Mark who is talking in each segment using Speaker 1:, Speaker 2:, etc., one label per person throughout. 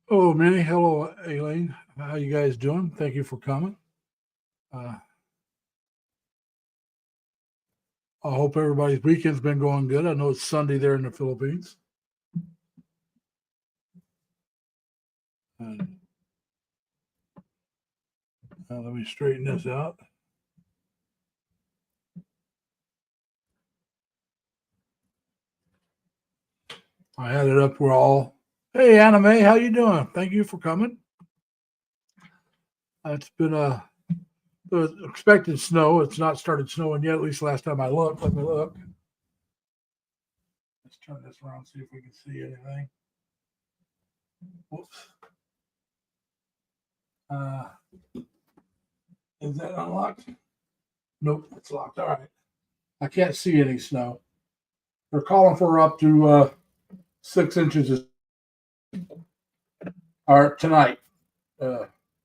Speaker 1: Oh, Manny. Hello, Elaine. How you guys doing? Thank you for coming. Uh, I hope everybody's weekend's been going good. I know it's Sunday there in the Philippines. And, let me straighten this out. I had it up. We're all. Hey, Anime. How you doing? Thank you for coming. It's been expected snow. It's not started snowing yet. At least last time I looked. Let me look. Let's turn this around. See if we can see anything. Whoops. Uh, is that unlocked? Nope, it's locked. All right. I can't see any snow. They're calling for up to 6 inches or tonight,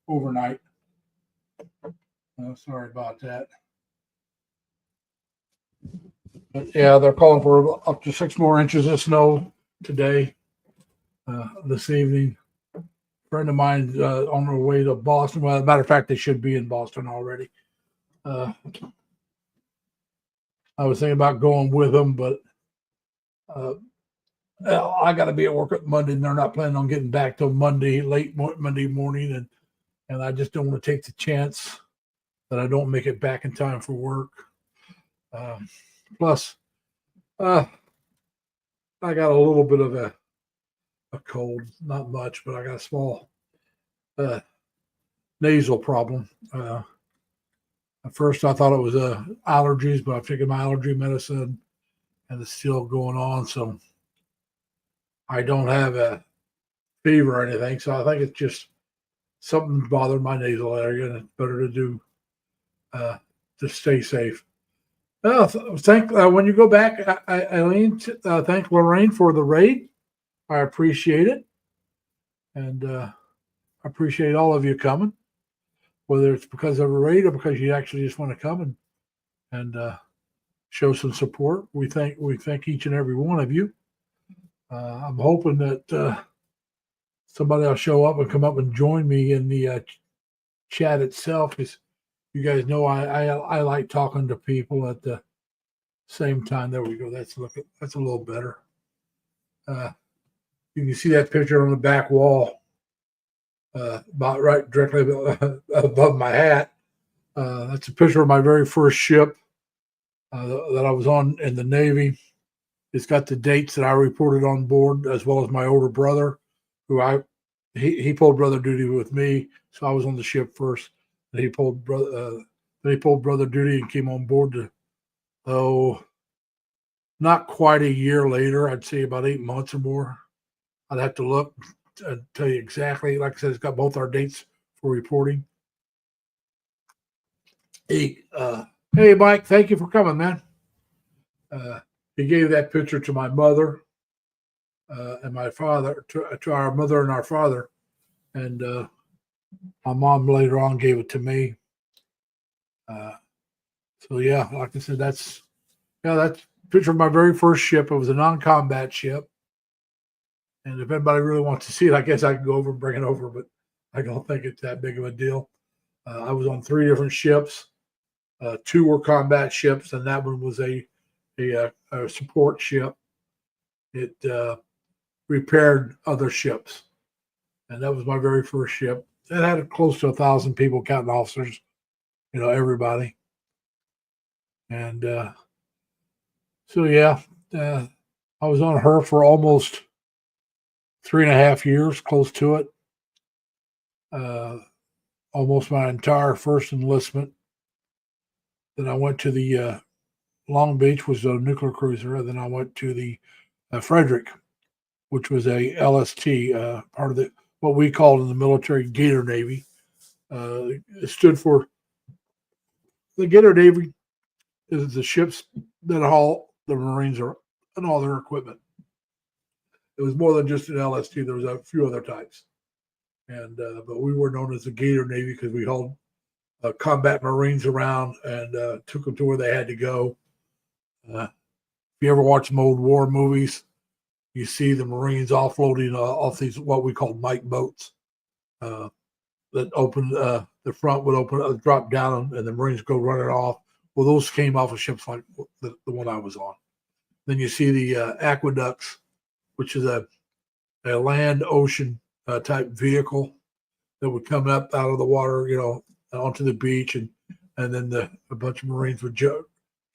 Speaker 1: overnight. Sorry about that. But yeah, they're calling for up to 6 more inches of snow today, this evening. A friend of mine on their way to Boston. Well, as a matter of fact, they should be in Boston already. I was thinking about going with them, but I got to be at work at Monday, and they're not planning on getting back till Monday, late Monday morning, and I just don't want to take the chance that I don't make it back in time for work. Plus, I got a little bit of a cold, not much, but I got a small nasal problem. At first, I thought it was allergies, but I've taken my allergy medicine, and it's still going on. So I don't have a fever or anything. So I think it's just something bothering my nasal area, and it's better to do to stay safe. Thank when you go back, Eileen. Thank Lorraine for the raid. I appreciate it, and I appreciate all of you coming. Whether it's because of a raid or because you actually just want to come and show some support, we thank each and every one of you. I'm hoping that somebody will show up and come up and join me in the chat itself. Because you guys know I like talking to people at the same time. There we go. That's a little better. You can see that picture on the back wall, about right directly above my hat. That's a picture of my very first ship that I was on in the Navy. It's got the dates that I reported on board, as well as my older brother, who he pulled brother duty with me, so I was on the ship first. And he pulled brother duty and came on board not quite a year later. I'd say about 8 months or more. I'd have to look and tell you exactly. Like I said, it's got both our dates for reporting. Hey, Mike, thank you for coming, man. He gave that picture to my mother and my father, to our mother and our father, and my mom later on gave it to me. So yeah, like I said, that's a picture of my very first ship. It was a non-combat ship, and if anybody really wants to see it, I guess I can go over and bring it over, but I don't think it's that big of a deal. I was on 3 different ships. 2 were combat ships, and that one was a support ship. It repaired other ships, and that was my very first ship. It had close to 1,000 people, counting officers, everybody. And so yeah, I was on her for almost 3.5 years, close to it. Almost my entire first enlistment. Then I went to the Long Beach, was a nuclear cruiser, and then I went to the Frederick, which was a LST, part of what we called in the military Gator Navy. It stood for the Gator Navy is the ships that haul the Marines and all their equipment. It was more than just an LST. There was a few other types, and but we were known as the Gator Navy because we hauled combat Marines around and took them to where they had to go. If you ever watch some old war movies, you see the Marines offloading off these what we call Mike boats that open the front would open drop down, and the Marines go running off. Well, those came off of ships like the one I was on. Then you see the aqueducts, which is a land ocean type vehicle that would come up out of the water, onto the beach, and then a bunch of Marines would jump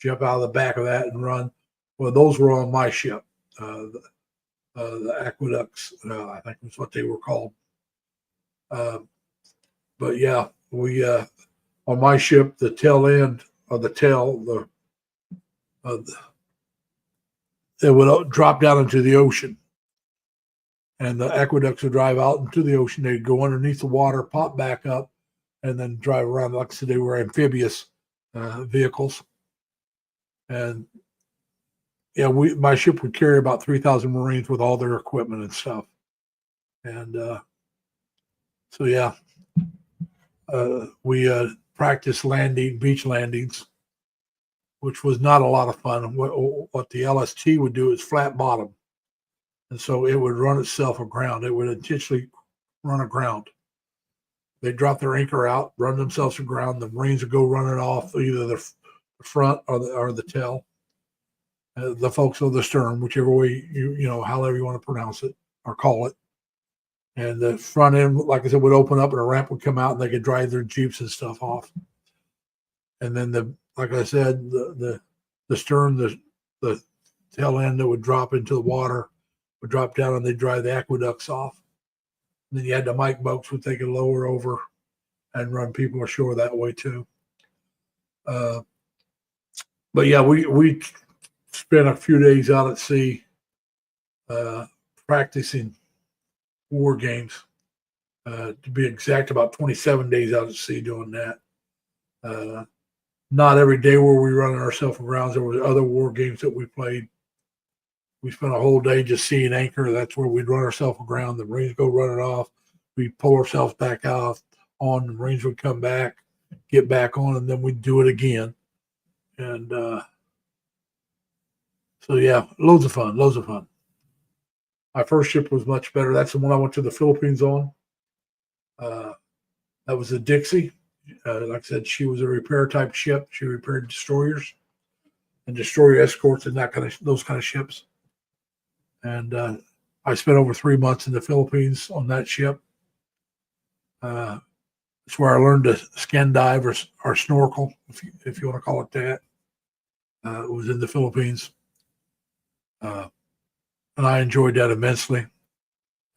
Speaker 1: out of the back of that and run. Well, those were on my ship. The aqueducts, I think was what they were called. But yeah, we on my ship, the tail end of the tail, it would drop down into the ocean, and the aqueducts would drive out into the ocean. They'd go underneath the water, pop back up, and then drive around. Like I said, they were amphibious vehicles, and yeah, my ship would carry about 3,000 Marines with all their equipment and stuff, and so yeah, we practiced beach landings, which was not a lot of fun. What the LST would do is flat bottom, and so it would run itself aground. It would intentionally run aground. They drop their anchor out, run themselves aground. The Marines would go running off either the front or the tail. The folks on the stern, whichever way however you want to pronounce it or call it. And the front end, like I said, would open up and a ramp would come out, and they could drive their Jeeps and stuff off. And then like I said, the stern, the tail end that would drop into the water would drop down, and they'd drive the aqueducts off. And then you had the Mike boats, which they could lower over and run people ashore that way too. But yeah, we spent a few days out at sea practicing war games. To be exact, about 27 days out at sea doing that. Not every day were we running ourselves aground. There were other war games that we played. We spent a whole day just seeing anchor. That's where we'd run ourselves aground. The Marines go running off. We'd pull ourselves back out on. The Marines would come back, get back on, and then we'd do it again. And so, yeah, loads of fun. My first ship was much better. That's the one I went to the Philippines on. That was a Dixie. Like I said, she was a repair type ship. She repaired destroyers and destroyer escorts and those kind of ships. And I spent over 3 months in the Philippines on that ship. It's where I learned to skin dive or snorkel, if you want to call it that. It was in the Philippines. And I enjoyed that immensely.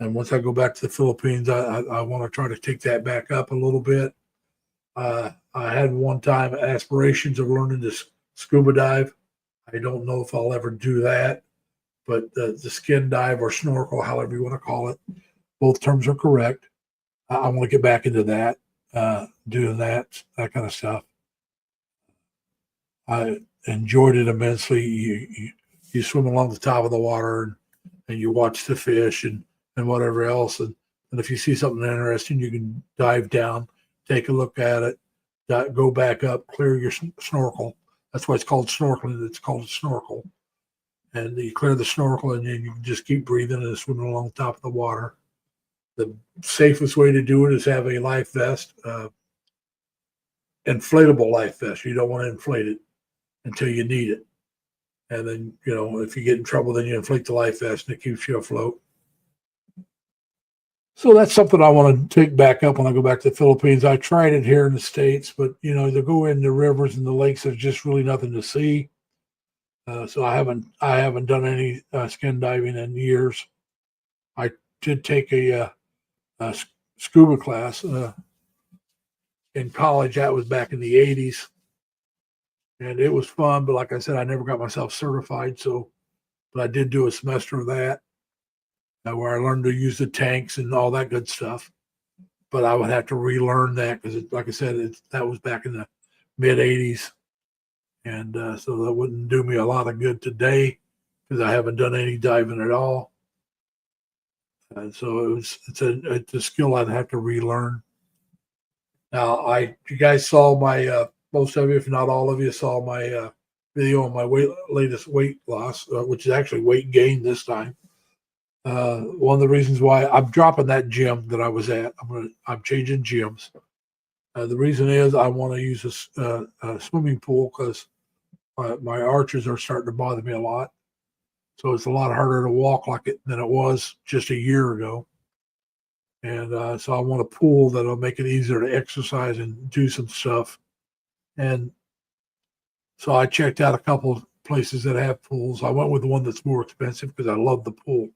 Speaker 1: And once I go back to the Philippines, I want to try to take that back up a little bit. I had one time aspirations of learning to scuba dive. I don't know if I'll ever do that, but the skin dive or snorkel, however you want to call it, both terms are correct. I want to get back into that, doing that kind of stuff. I enjoyed it immensely. You swim along the top of the water and you watch the fish and whatever else. And if you see something interesting, you can dive down, take a look at it, go back up, clear your snorkel. That's why it's called snorkeling. It's called a snorkel. And you clear the snorkel, and then you can just keep breathing and swimming along the top of the water. The safest way to do it is have a life vest, inflatable life vest. You don't want to inflate it until you need it. And then, if you get in trouble, then you inflate the life vest and it keeps you afloat. So that's something I want to take back up when I go back to the Philippines. I tried it here in the States, but, to go in the rivers and the lakes, there's just really nothing to see. So I haven't done any skin diving in years. I did take a scuba class in college. That was back in the 80s. And it was fun, but like I said, I never got myself certified. But I did do a semester of that where I learned to use the tanks and all that good stuff. But I would have to relearn that because, like I said, that was back in the mid 80s. And so that wouldn't do me a lot of good today because I haven't done any diving at all. And so it's a skill I'd have to relearn. Now, you guys saw my, most of you, if not all of you, saw my video on my latest weight loss, which is actually weight gain this time. One of the reasons why I'm dropping that gym that I was at, I'm changing gyms. The reason is I want to use a swimming pool because my arches are starting to bother me a lot. So it's a lot harder to walk like it than it was just a year ago. And so I want a pool that'll make it easier to exercise and do some stuff. And so I checked out a couple of places that have pools. I went with the one that's more expensive because I love the pool.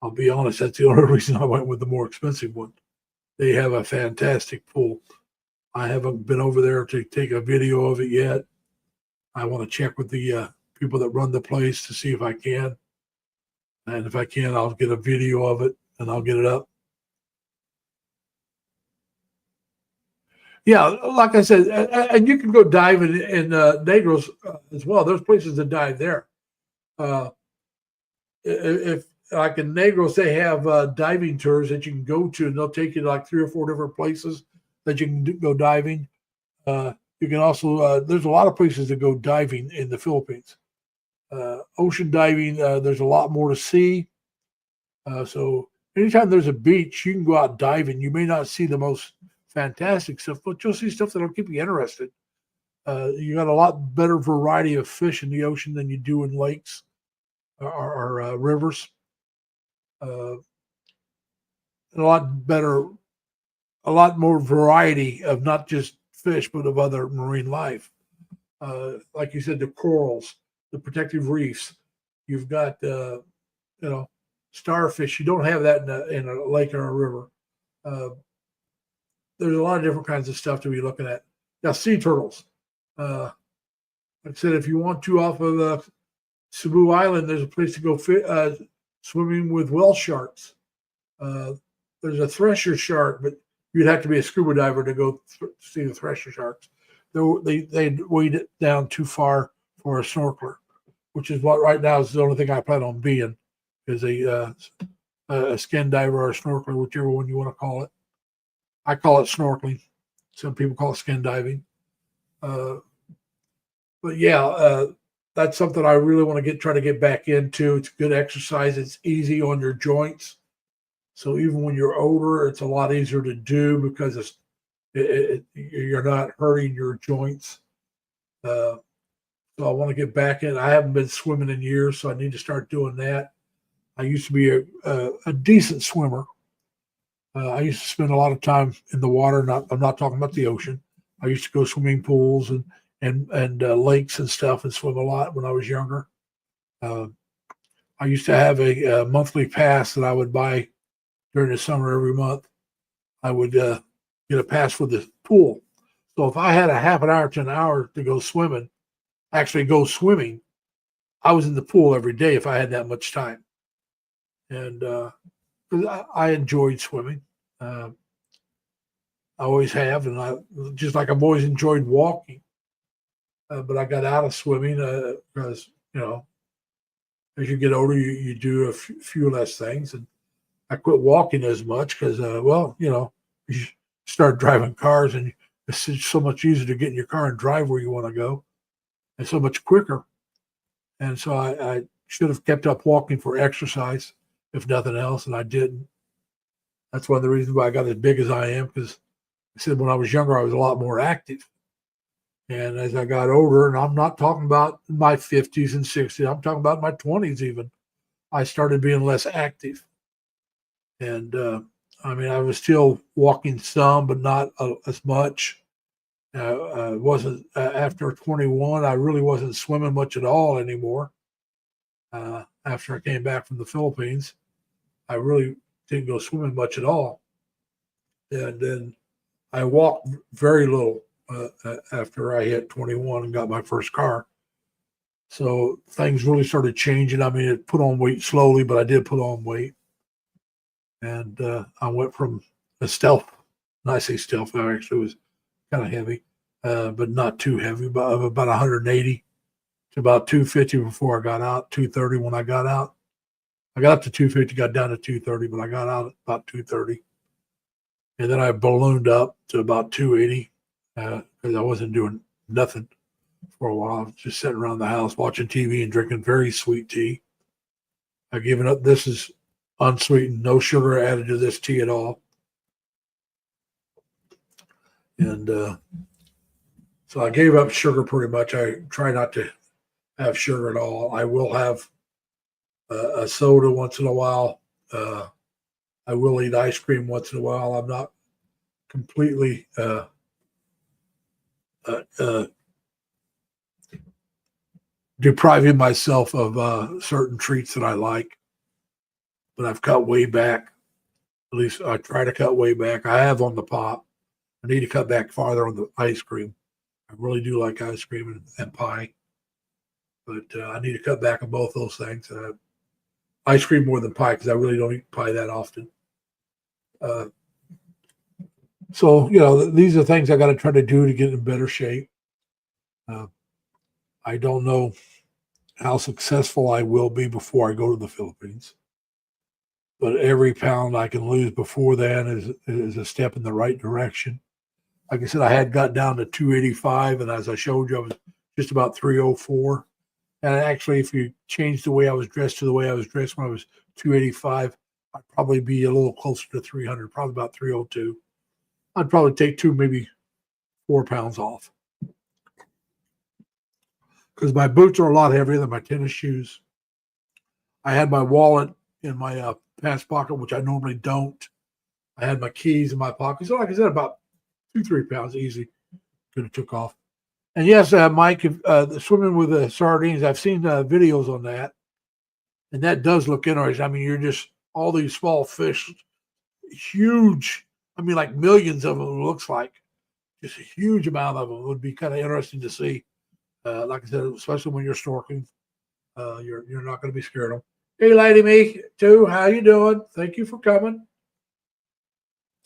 Speaker 1: I'll be honest, that's the only reason I went with the more expensive one. They have a fantastic pool. I haven't been over there to take a video of it yet. I want to check with the people that run the place to see if I can. And if I can, I'll get a video of it and I'll get it up. Yeah, like I said, and you can go dive in Negros as well. There's places to dive there. Uh, if like in Negros, they have diving tours that you can go to, and they'll take you to like 3 or 4 different places that you can go diving. You can also there's a lot of places to go diving in the Philippines. Ocean diving, there's a lot more to see. So anytime there's a beach, you can go out diving. You may not see the most fantastic stuff, but you'll see stuff that'll keep you interested. You got a lot better variety of fish in the ocean than you do in lakes or rivers. And a lot more variety of not just fish, but of other marine life. Like you said, the corals, the protective reefs. You've got, starfish. You don't have that in a lake or a river. There's a lot of different kinds of stuff to be looking at. Now, sea turtles. Like I said, if you want to off of Cebu Island, there's a place to go swimming with whale sharks. There's a thresher shark, but you'd have to be a scuba diver to go see the thresher sharks. They weighed it down too far for a snorkeler, which is what right now is the only thing I plan on being, is a skin diver or a snorkeler, whichever one you want to call it. I call it snorkeling. Some people call it skin diving. But yeah, that's something I really want to try to get back into. It's good exercise. It's easy on your joints. So even when you're older, it's a lot easier to do because you're not hurting your joints. So I want to get back in. I haven't been swimming in years, so I need to start doing that. I used to be a decent swimmer. I used to spend a lot of time in the water. I'm not talking about the ocean. I used to go swimming pools and lakes and stuff and swim a lot when I was younger. I used to have a monthly pass that I would buy during the summer every month. I would get a pass for the pool. So if I had a half an hour to an hour to go swimming, I was in the pool every day if I had that much time. And I enjoyed swimming. I always have, and I've always enjoyed walking. But I got out of swimming because as you get older, you do a few less things, and I quit walking as much because you start driving cars, and it's so much easier to get in your car and drive where you want to go, and so much quicker. And so I should have kept up walking for exercise, if nothing else, and I didn't. That's one of the reasons why I got as big as I am, because I said when I was younger, I was a lot more active. And as I got older, and I'm not talking about my 50s and 60s, I'm talking about my 20s even, I started being less active. And I was still walking some, but not as much. Wasn't after 21, I really wasn't swimming much at all anymore. After I came back from the Philippines, I really didn't go swimming much at all. And then I walked very little after I hit 21 and got my first car. So things really started changing. It put on weight slowly, but I did put on weight. And I went from a stealth, and I say stealth, I actually was kind of heavy, but not too heavy, but about 180 to about 250 before I got out, 230 when I got out. I got up to 250, got down to 230, but I got out at about 230. And then I ballooned up to about 280 because I wasn't doing nothing for a while. I was just sitting around the house watching TV and drinking very sweet tea. I've given up. This is unsweetened, no sugar added to this tea at all. And so I gave up sugar pretty much. I try not to have sugar at all. I will have a soda once in a while. I will eat ice cream once in a while. I'm not completely depriving myself of certain treats that I like, but I've cut way back. At least I try to cut way back. I have on the pop. I need to cut back farther on the ice cream. I really do like ice cream and pie, but I need to cut back on both those things. Ice cream more than pie because I really don't eat pie that often. So, these are things I got to try to do to get in better shape. I don't know how successful I will be before I go to the Philippines, but every pound I can lose before then is a step in the right direction. Like I said, I had got down to 285, and as I showed you, I was just about 304. And actually, if you change the way I was dressed to the way I was dressed when I was 285, I'd probably be a little closer to 300, probably about 302. I'd probably take maybe 4 pounds off. Because my boots are a lot heavier than my tennis shoes. I had my wallet in my pants pocket, which I normally don't. I had my keys in my pocket. So like I said, about 2-3 pounds easy could have took off. And yes, Mike, swimming with the sardines, I've seen videos on that. And that does look interesting. I mean, you're just all these small fish, huge. I mean, like millions of them, it looks like. Just a huge amount of them. It would be kind of interesting to see. Like I said, especially when you're snorkeling, you're not going to be scared of them. Hey, Lady Me, too. How you doing? Thank you for coming.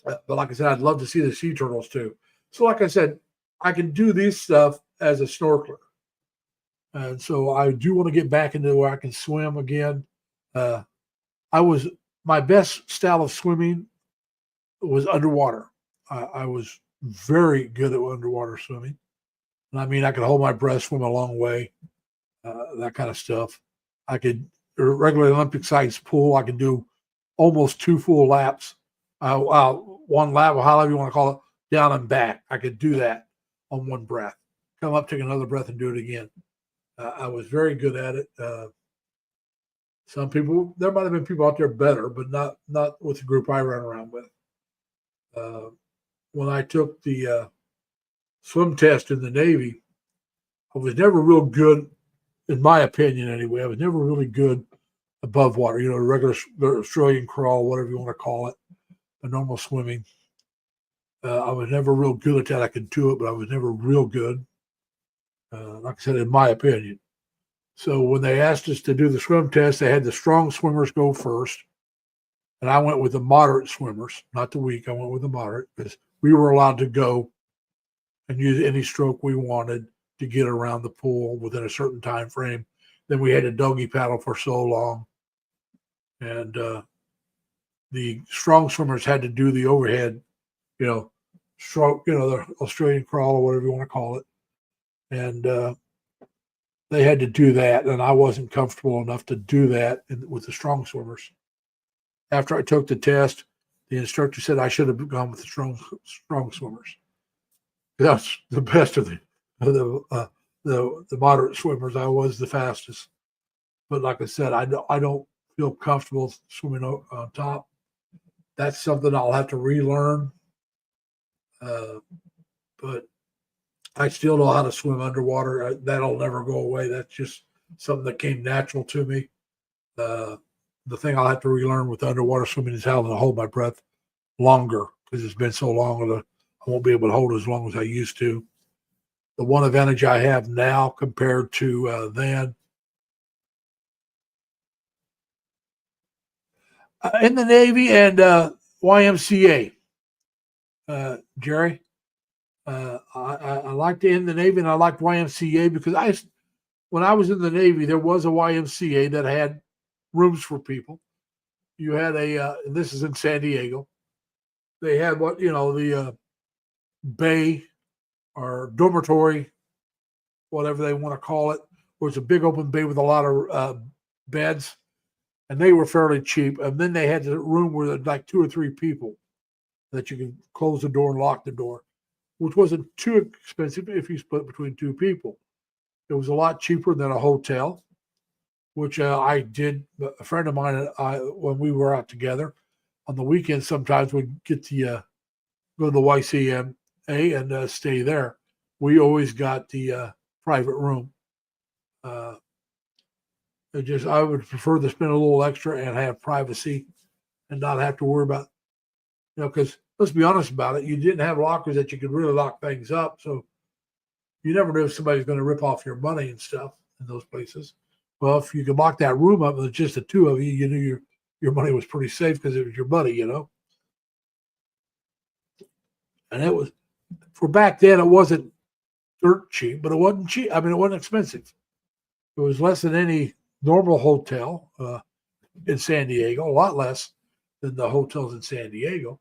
Speaker 1: But like I said, I'd love to see the sea turtles, too. So like I said, I can do this stuff as a snorkeler. And so I do want to get back into where I can swim again. My best style of swimming was underwater. I was very good at underwater swimming. And I mean, I could hold my breath, swim a long way, that kind of stuff. I could, a regular Olympic sized pool, I could do almost 2 full laps, 1 lap, or however you want to call it, down and back. I could do that on one breath. Come up, take another breath, and do it again. I was very good at it. Some people, there might have been people out there better, but not with the group I ran around with. When I took the swim test in the Navy, I was never real good, in my opinion anyway. I was never really good above water, regular Australian crawl, whatever you want to call it, the normal swimming. I was never real good at that. I could do it, but I was never real good. Like I said, in my opinion. So when they asked us to do the swim test, they had the strong swimmers go first. And I went with the moderate swimmers, not the weak. I went with the moderate because we were allowed to go and use any stroke we wanted to get around the pool within a certain time frame. Then we had a doggy paddle for so long. And the strong swimmers had to do the overhead, stroke, the Australian crawl or whatever you want to call it. And they had to do that, and I wasn't comfortable enough to do that with the strong swimmers. After I took the test, the instructor said I should have gone with the strong swimmers. That's the best of the moderate swimmers. I was the fastest, but like I said, I don't feel comfortable swimming on top. That's something I'll have to relearn. But I still know how to swim underwater. That'll never go away. That's just something that came natural to me. The thing I'll have to relearn with underwater swimming is how to hold my breath longer because it's been so long that I won't be able to hold as long as I used to. The one advantage I have now compared to then, in the Navy and YMCA, Jerry, I liked in the Navy and I liked YMCA because when I was in the Navy, there was a YMCA that had rooms for people. You had and this is in San Diego. They had the bay or dormitory, whatever they want to call it, where it's a big open bay with a lot of beds. and they were fairly cheap. And then they had the room where there's like 2 or 3 people that you can close the door and lock the door, which wasn't too expensive if you split between 2 people. It was a lot cheaper than a hotel, which I did. A friend of mine and I, when we were out together on the weekends, sometimes we'd get to go to the YCMA and stay there. We always got the private room. I would prefer to spend a little extra and have privacy and not have to worry about, because let's be honest about it, you didn't have lockers that you could really lock things up. So you never knew if somebody's going to rip off your money and stuff in those places. Well, if you could lock that room up with just the 2 of you, you knew your money was pretty safe because it was your buddy, And it was, for back then, it wasn't dirt cheap, but it wasn't cheap. I mean, it wasn't expensive. It was less than any normal hotel in San Diego, a lot less than the hotels in San Diego.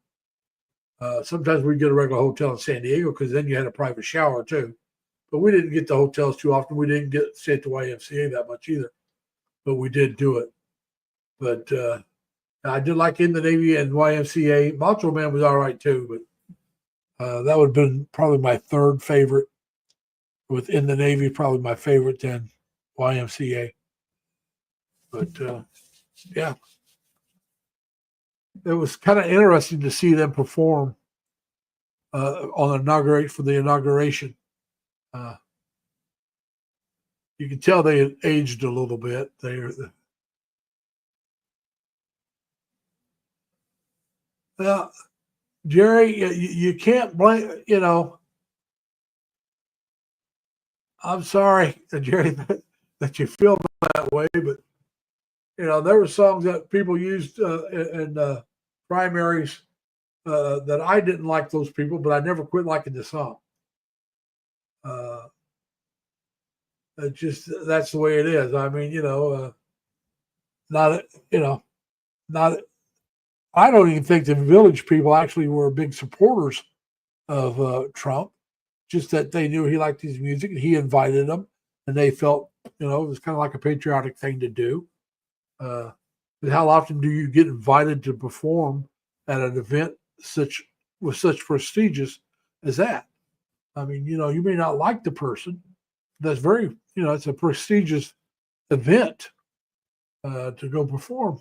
Speaker 1: Sometimes we'd get a regular hotel in San Diego because then you had a private shower too. But we didn't get the hotels too often. We didn't stay at the YMCA that much either, but we did do it. But I did like In the Navy and YMCA. Macho Man was all right too, but that would have been probably my 3rd favorite. With In the Navy, probably my favorite, then YMCA. But yeah, it was kind of interesting to see them perform on the inauguration. You can tell they had aged a little bit. Well, Jerry, you can't blame. I'm sorry, Jerry, that you feel that way, but there were songs that people used in primaries that I didn't like those people, but I never quit liking the song. That's the way it is. I mean, not not. I don't even think the Village People actually were big supporters of Trump. Just that they knew he liked his music and he invited them, and they felt it was kind of like a patriotic thing to do. But how often do you get invited to perform at an event with such prestigious as that? I mean, you may not like the person. That's very, it's a prestigious event to go perform,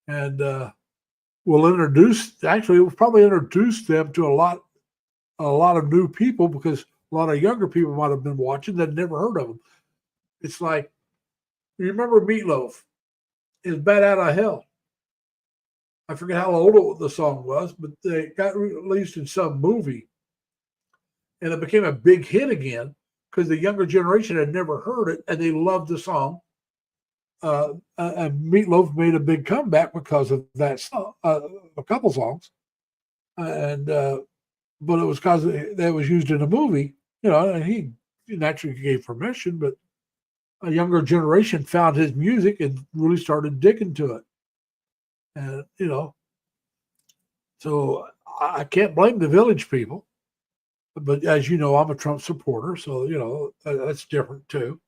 Speaker 1: and it will probably introduce them to a lot of new people, because a lot of younger people might have been watching that never heard of them. It's like, you remember Meatloaf is Bat Out of Hell. I forget how old the song was, but they got released in some movie, and it became a big hit again because the younger generation had never heard it and they loved the song. And Meatloaf made a big comeback because of that song, a couple songs, and but it was because that was used in a movie, and he naturally gave permission, but a younger generation found his music and really started digging to it. And, so I can't blame the Village People, but as you know, I'm a Trump supporter. So, that's different too.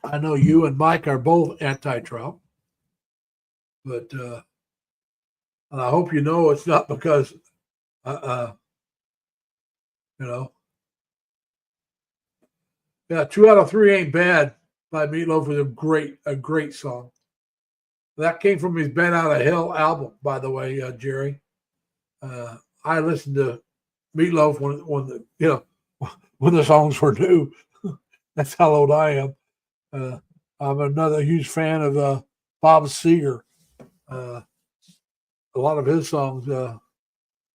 Speaker 1: I know you and Mike are both anti-Trump, but, and I hope it's not because, yeah, 2 out of 3 Ain't Bad by Meatloaf was a great song. That came from his Bat Out of Hell album, by the way, Jerry. I listened to Meatloaf when the songs were new. That's how old I am. I'm another huge fan of Bob Seger. A lot of his songs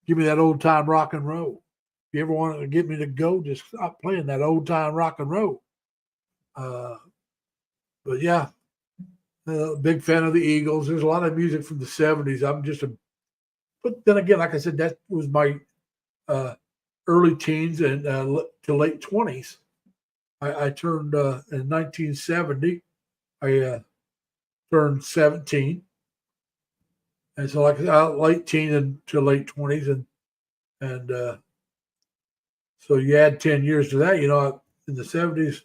Speaker 1: give me that old time rock and roll. If you ever want to get me to go, just stop playing that old time rock and roll. But yeah, big fan of the Eagles. There's a lot of music from the 70s. But then again, like I said, that was my early teens and to late 20s. I turned in 1970. I turned 17, and so like late teen and to late 20s, and so you add 10 years to that. In the 70s,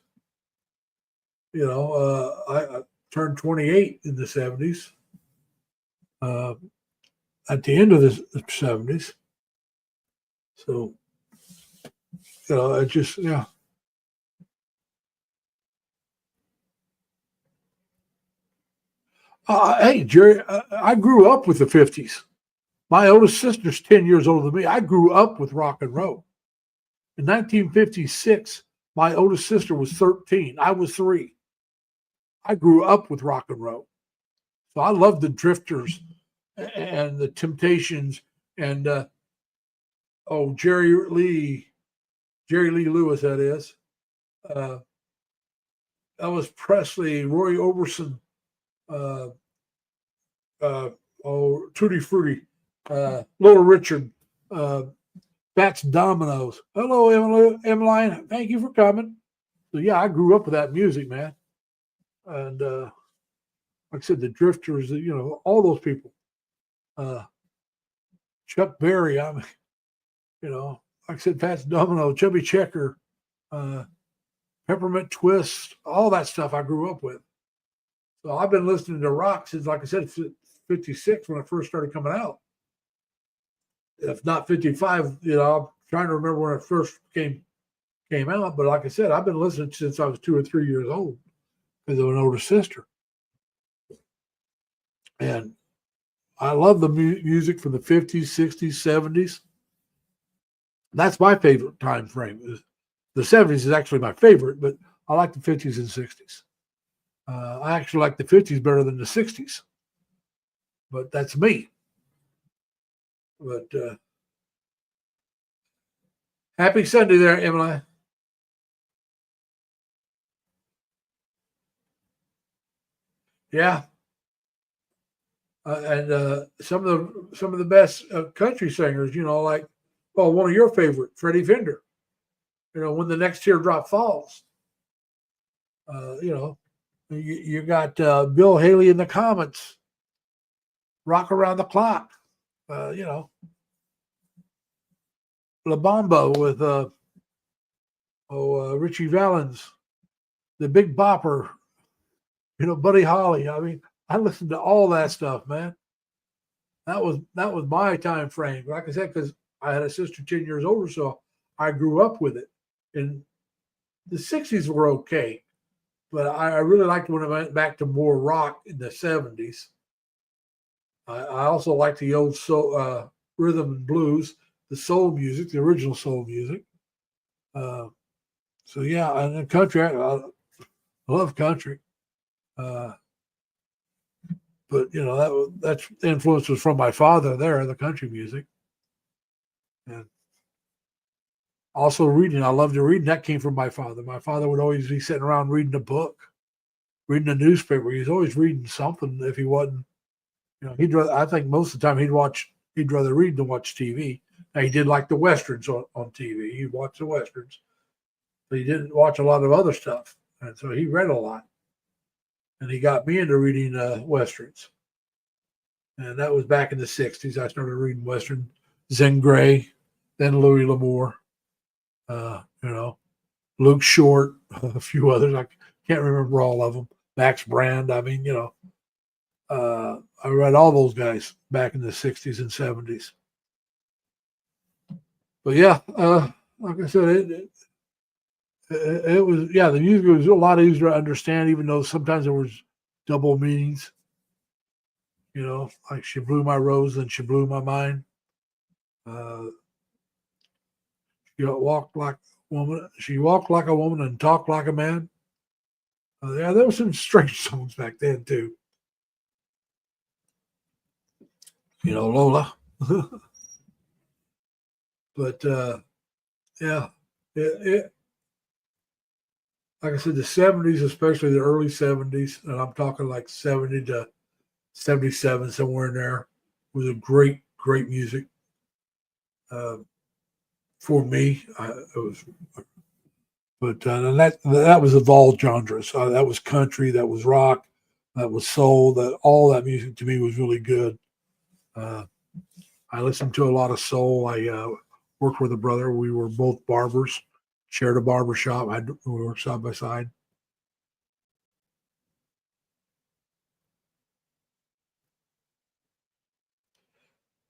Speaker 1: I turned 28 in the 70s. At the end of the 70s. So, it just, yeah. Hey, Jerry, I grew up with the 50s. My oldest sister's 10 years older than me. I grew up with rock and roll. In 1956, my oldest sister was 13. I was 3. I grew up with rock and roll. So I love the Drifters and the Temptations and, Jerry Lee Lewis, that is. Elvis Presley, Roy Orbison, Tutti Frutti, Little Richard, Fats Dominoes. Hello, Emmeline. Thank you for coming. So yeah, I grew up with that music, man. And like I said, the Drifters, all those people. Chuck Berry, like I said, Fats Domino, Chubby Checker, Peppermint Twist, all that stuff I grew up with. So I've been listening to rock since, like I said, 56 when I first started coming out. If not 55, I'm trying to remember when it first came out. But like I said, I've been listening since I was 2 or 3 years old because of an older sister. And I love the music from the 50s, 60s, 70s. That's my favorite time frame. The 70s is actually my favorite, but I like the 50s and 60s. I actually like the 50s better than the 60s. But that's me. But happy Sunday there, Emily. Yeah. And some of the best country singers, like, one of your favorite, Freddie Fender. When the next teardrop falls. You got Bill Haley in the Comets, Rock Around the Clock. La Bamba with Richie Valens, the Big Bopper, Buddy Holly. I mean, I listened to all that stuff, man. That was my time frame. Like I said, because I had a sister 10 years older, so I grew up with it. And the 60s were okay, but I really liked when I went back to more rock in the 70s. I also like the old soul, rhythm and blues, the soul music, the original soul music. So yeah, and the country, I love country. But that's influence was from my father there, the country music. And also reading, I love to read. And that came from my father. My father would always be sitting around reading a book, reading a newspaper. He was always reading something. If he wasn't, I think most of the time he'd rather read than watch TV. Now he did like the westerns on TV. He'd watch the westerns, but he didn't watch a lot of other stuff. And so he read a lot. And he got me into reading westerns. And that was back in the 60s. I started reading western, Zen Grey, then Louis L'Amour, Luke Short, a few others. I can't remember all of them. Max Brand. I mean, I read all those guys back in the 60s and 70s. But yeah, like I said, it was, the music was a lot easier to understand, even though sometimes there was double meanings. Like She Blew My Rose and She Blew My Mind. She walked like a woman and talked like a man. There were some strange songs back then too. Lola. But yeah, like I said, the 70s, especially the early 70s, and I'm talking like 70 to 77, somewhere in there, was a great music. For me, it was, but that was of all genres. That was country, that was rock, that was soul. That all that music to me was really good. I listened to a lot of soul. I worked with a brother. We were both barbers, shared a barber shop. We worked side by side.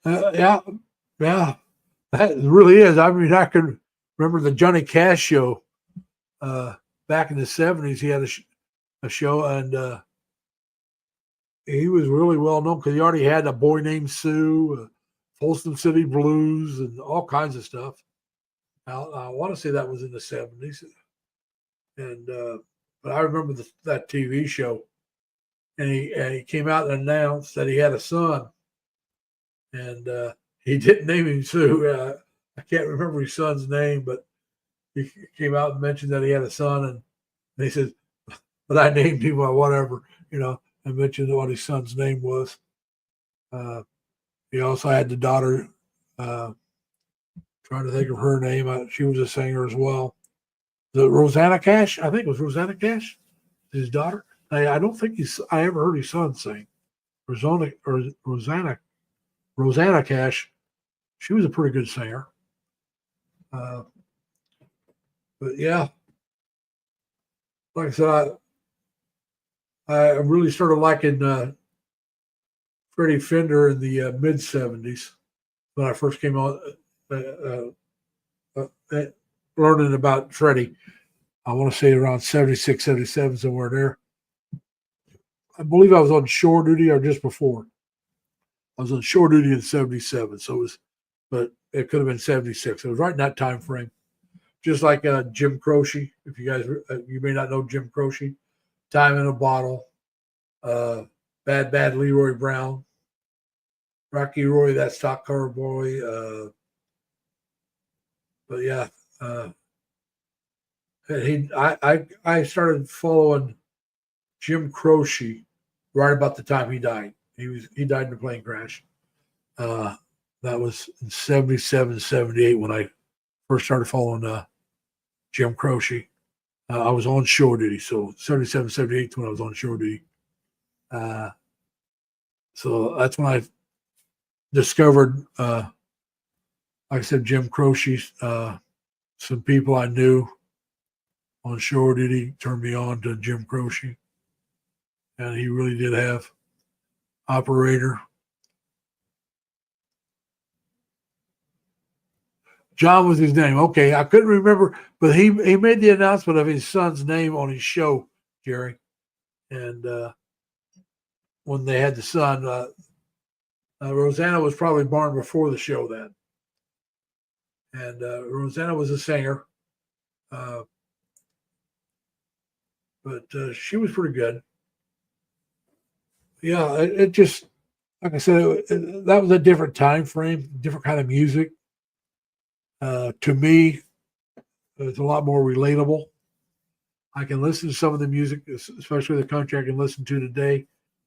Speaker 1: Yeah, yeah, that really is. I mean, I can remember the Johnny Cash show back in the '70s. He had a show, and he was really well known because he already had A Boy Named Sue, Folsom City Blues, and all kinds of stuff. I want to say that was in the '70s, and but I remember that TV show, and he came out and announced that he had a son, and he didn't name him Sue. I can't remember his son's name, but he came out and mentioned that he had a son, and he said, "But I named him whatever," and mentioned what his son's name was. He also had the daughter. Trying to think of her name. She was a singer as well. The Rosanna Cash, I think it was Rosanna Cash, his daughter. I don't think I ever heard his son sing. Rosanna Cash. She was a pretty good singer. But yeah, like I said, I really started liking Freddie Fender in the mid '70s when I first came on learning about Freddie. I want to say around 76, 77, somewhere there. I believe I was on shore duty or just before. I was on shore duty in '77, so it was, but it could have been '76. It was right in that time frame. Just like Jim Croce, if you guys, you may not know Jim Croce, Time in a Bottle, Bad Leroy Brown, Rocky Roy, that stock car boy. But yeah, I started following Jim Croce right about the time he died. He died in a plane crash. That was in '77, '78 when I first started following Jim Croce. I was on shore duty, so '77, '78 when I was on shore duty. So that's when I discovered, like I said, Jim Croce. Some people I knew on shore duty turned me on to Jim Croce, and he really did have Operator. John was his name. Okay, I couldn't remember, but he made the announcement of his son's name on his show, Jerry. And when they had the son, Rosanna was probably born before the show then. And Rosanna was a singer, but she was pretty good. Yeah, it just, like I said, that was a different time frame, different kind of music. To me, it's a lot more relatable. I can listen to some of the music, especially the country I can listen to today.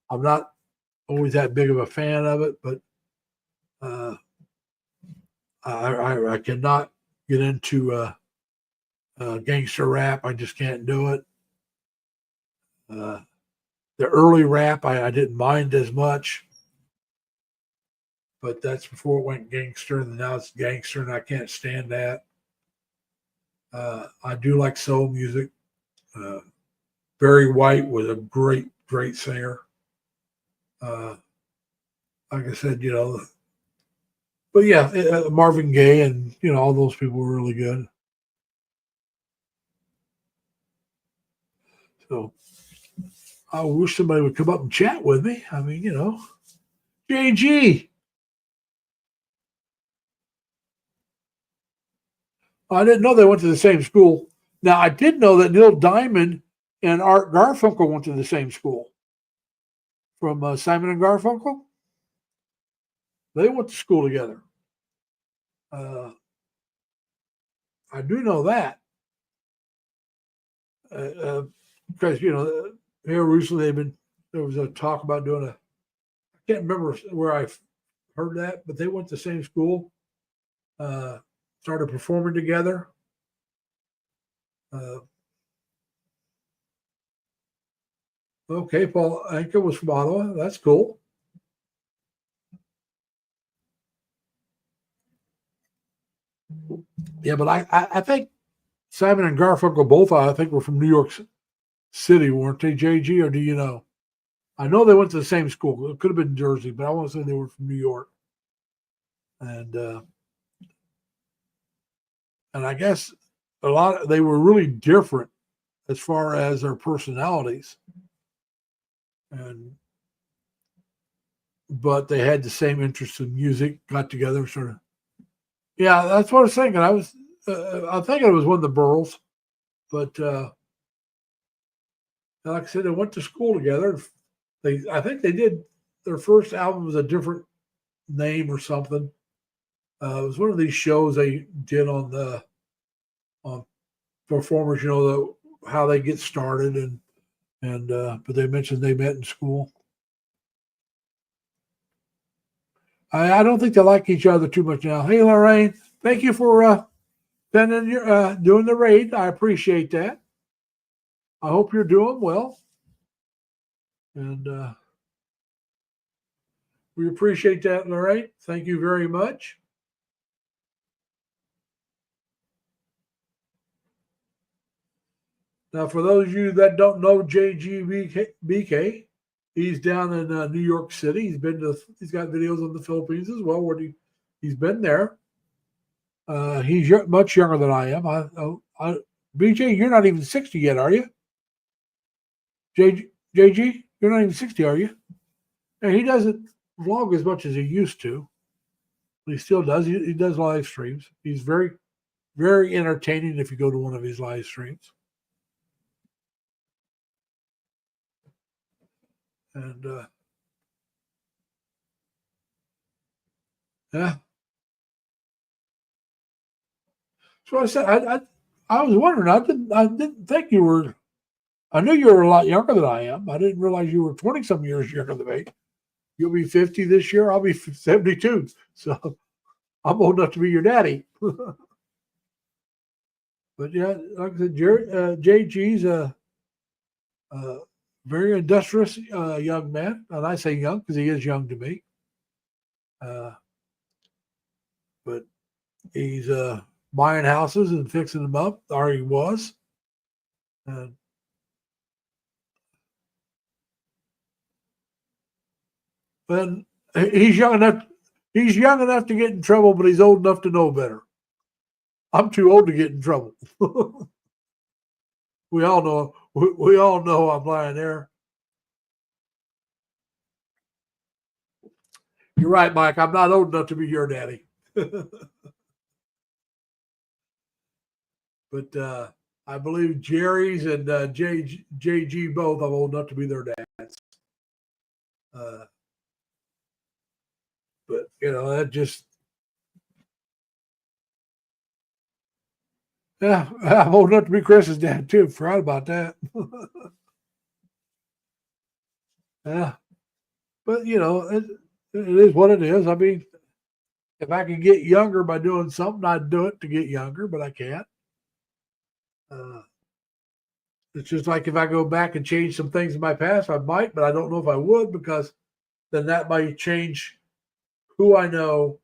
Speaker 1: I'm not always that big of a fan of it, but I cannot get into gangster rap. I just can't do it. The early rap, I didn't mind as much, but that's before it went gangster, and now it's gangster, and I can't stand that. I do like soul music. Barry White was a great singer. Like I said, but yeah, Marvin Gaye and all those people were really good. So I wish somebody would come up and chat with me. I mean, JG. I didn't know they went to the same school. Now I did know that Neil Diamond and Art Garfunkel went to the same school. From Simon and Garfunkel, they went to school together. I do know that because here recently there was a talk about doing I can't remember where I heard that, but they went to the same school, started performing together. Okay, Paul Anka was from Ottawa. That's cool. Yeah, but I think Simon and Garfunkel both, I think, were from New York City, weren't they, JG, or do you know? I know they went to the same school. It could have been Jersey, but I want to say they were from New York. and I guess they were really different as far as their personalities, and but they had the same interest in music. Got together, sort of. Yeah, that's what I was thinking. I'm thinking it was one of the Burls, but like I said, they went to school together. I think they did their first album was a different name or something. It was one of these shows they did on performers, how they get started, and but they mentioned they met in school. I don't think they like each other too much now. Hey, Lorraine, thank you for doing the raid. I appreciate that. I hope you're doing well, and we appreciate that, Lorraine. Thank you very much. Now, for those of you that don't know JGBK, he's down in New York City. He's got videos of the Philippines as well, where he's been there. He's much younger than I am. BJ, you're not even 60 yet, are you? JG, you're not even 60, are you? And he doesn't vlog as much as he used to. He still does. He does live streams. He's very, very entertaining if you go to one of his live streams. And yeah. So I said, I was wondering. I didn't think you were. I knew you were a lot younger than I am. I didn't realize you were 20-some years younger than me. You'll be 50 this year. I'll be 72. So I'm old enough to be your daddy. But yeah, like I said, JG's a very industrious young man. And I say young because he is young to me. But he's buying houses and fixing them up, or he was. And he's young enough. He's young enough to get in trouble, but he's old enough to know better. I'm too old to get in trouble. We all know. We all know I'm lying there. You're right, Mike. I'm not old enough to be your daddy. But I believe Jerry's and JG both. I'm old enough to be their dads. But that just. Yeah, I'm old enough to be Chris's dad too. Forgot about that. Yeah, but it is what it is. I mean, if I could get younger by doing something, I'd do it to get younger, but I can't. It's just like if I go back and change some things in my past, I might, but I don't know if I would, because then that might change who I know,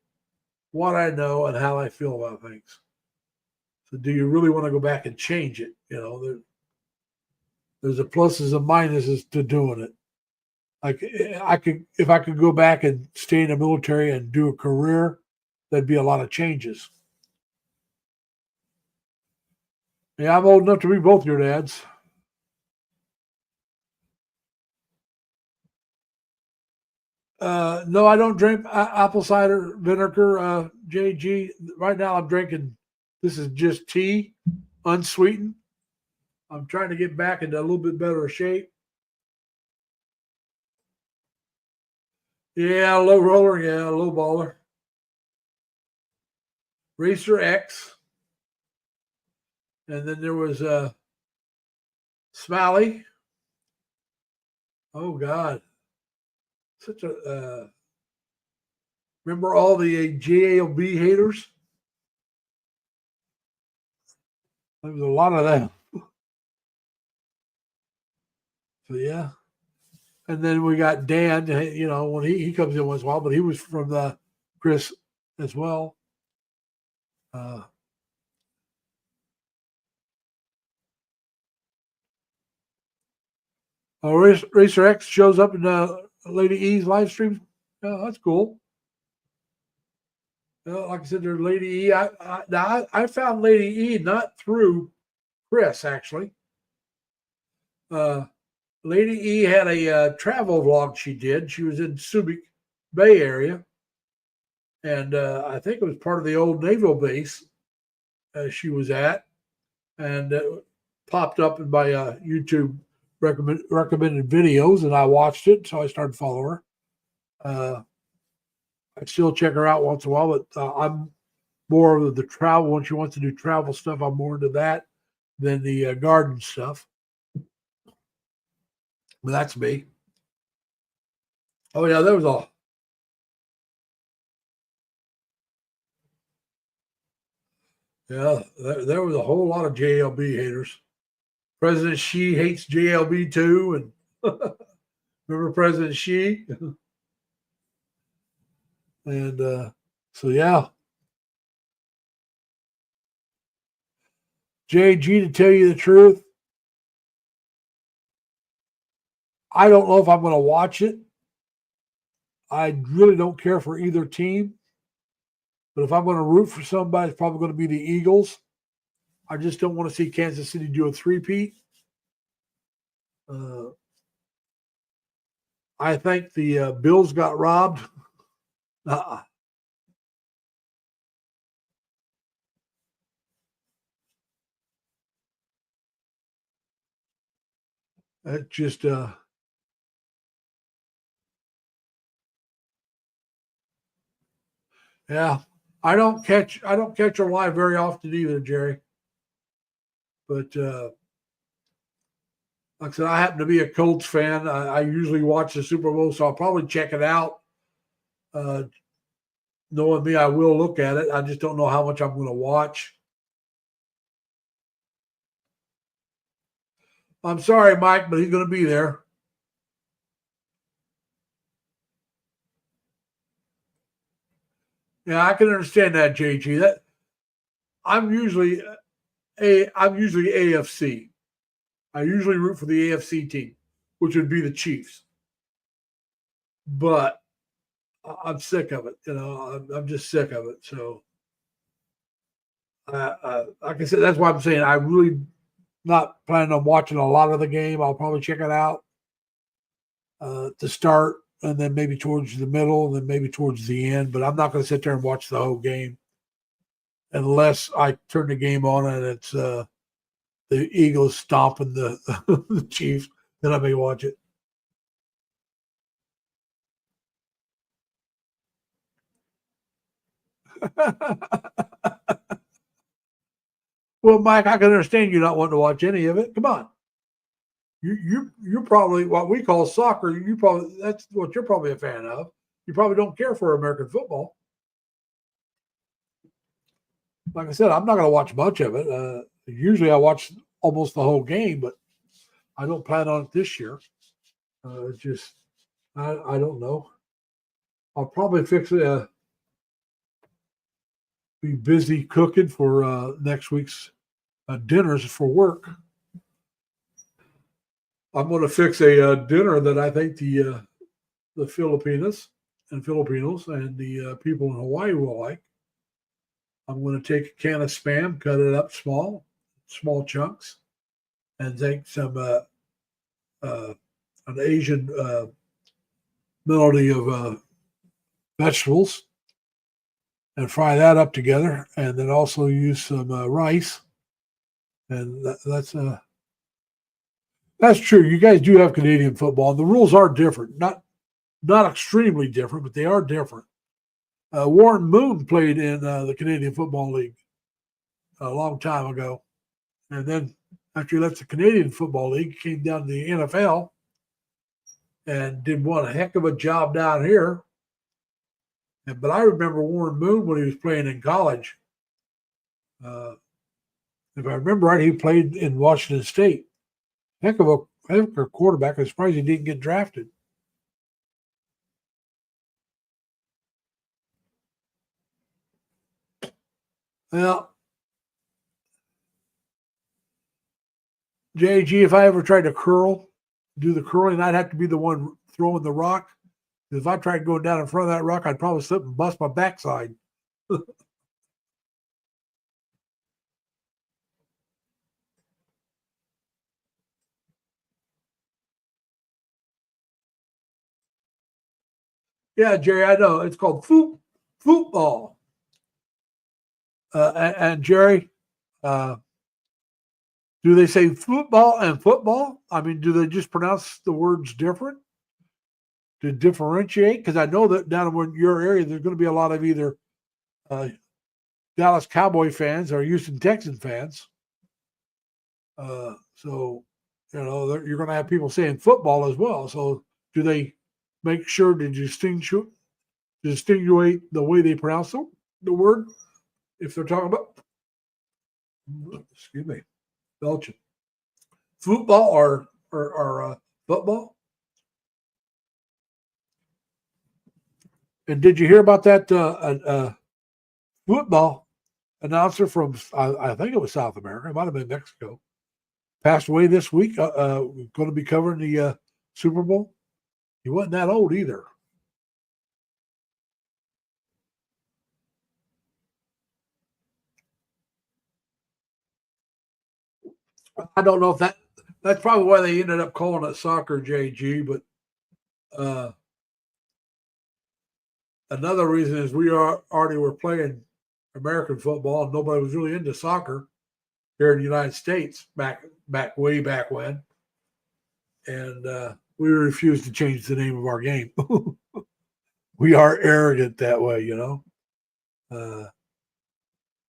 Speaker 1: what I know, and how I feel about things. So do you really want to go back and change it? There's the pluses and minuses to doing it. Like if I could go back and stay in the military and do a career, there'd be a lot of changes. Yeah, I'm old enough to be both your dads. No, I don't drink apple cider vinegar. JG, right now I'm drinking. This is just tea, unsweetened. I'm trying to get back into a little bit better shape. Yeah, low roller. Yeah, low baller. Racer X. And then there was Smalley. Oh God, such a remember all the JLB haters? There was a lot of them. So yeah, and then we got Dan. When he comes in once in a while, but he was from the Chris as well. Racer X shows up in Lady E's live stream. Oh, that's cool. Well, like I said, there's Lady E. I found Lady E not through Chris, actually. Lady E had a travel vlog she did. She was in Subic Bay area, and I think it was part of the old naval base she was at, and popped up in my YouTube recommended videos, and I watched it, so I started following her. I still check her out once in a while, but I'm more of the travel. When she wants to do travel stuff, I'm more into that than the garden stuff. But that's me. Oh yeah, there was a there was a whole lot of JLB haters. President Xi hates JLB too, and remember President Xi? And so yeah, JG, to tell you the truth, I don't know if I'm going to watch it. I really don't care for either team. But if I'm going to root for somebody, it's probably going to be the Eagles. I just don't want to see Kansas City do a three-peat. I think the Bills got robbed. Uh-uh. It just yeah. I don't catch her live very often either, Jerry. But like I said, I happen to be a Colts fan. I usually watch the Super Bowl, so I'll probably check it out. Knowing me, I will look at it. I just don't know how much I'm going to watch. I'm sorry, Mike, but he's going to be there. Yeah, I can understand that, JG. That I'm usually AFC. I usually root for the AFC team, which would be the Chiefs. But I'm sick of it. I'm just sick of it. So, like I said, that's why I'm saying I really not planning on watching a lot of the game. I'll probably check it out to start, and then maybe towards the middle, and then maybe towards the end. But I'm not going to sit there and watch the whole game unless I turn the game on and it's the Eagles stomping the, the Chiefs. Then I may watch it. Well, Mike, I can understand you not wanting to watch any of it. Come on. You're probably what we call soccer. That's what you're probably a fan of. You probably don't care for American football. Like I said, I'm not going to watch much of it. Usually, I watch almost the whole game, but I don't plan on it this year. I don't know. I'll probably be busy cooking for next week's dinners for work. I'm going to fix a dinner that I think the Filipinos and Filipinos and the people in Hawaii will like. I'm going to take a can of Spam, cut it up small chunks, and take some an Asian melody of vegetables, and fry that up together, and then also use some rice. And that's true. You guys do have Canadian football. The rules are different, not extremely different, but they are different. Warren Moon played in the Canadian Football League a long time ago. And then after he left the Canadian Football League, he came down to the NFL and did one heck of a job down here. But I remember Warren Moon when he was playing in college. If I remember right, he played in Washington State. Heck of a quarterback. I'm surprised he didn't get drafted. Well, JG, if I ever tried to do the curling, I'd have to be the one throwing the rock. If I tried going down in front of that rock, I'd probably slip and bust my backside. Yeah, Jerry, I know it's called football. And Jerry, uh, do they say football and football? I mean, do they just pronounce the words different to differentiate? Because I know that down in your area, there's going to be a lot of either uh, Dallas Cowboy fans or Houston Texan fans. So, you're going to have people saying football as well. So, do they make sure to distinguish the way they pronounce the word if they're talking about, excuse me, Belgian football or football? And did you hear about that football announcer from I think it was South America, it might have been Mexico, passed away this week. Going to be covering the Super Bowl. He wasn't that old either. I don't know if that's probably why they ended up calling it soccer, JG. But uh, another reason is we already were playing American football, and nobody was really into soccer here in the United States way back when, and we refused to change the name of our game. We are arrogant that way,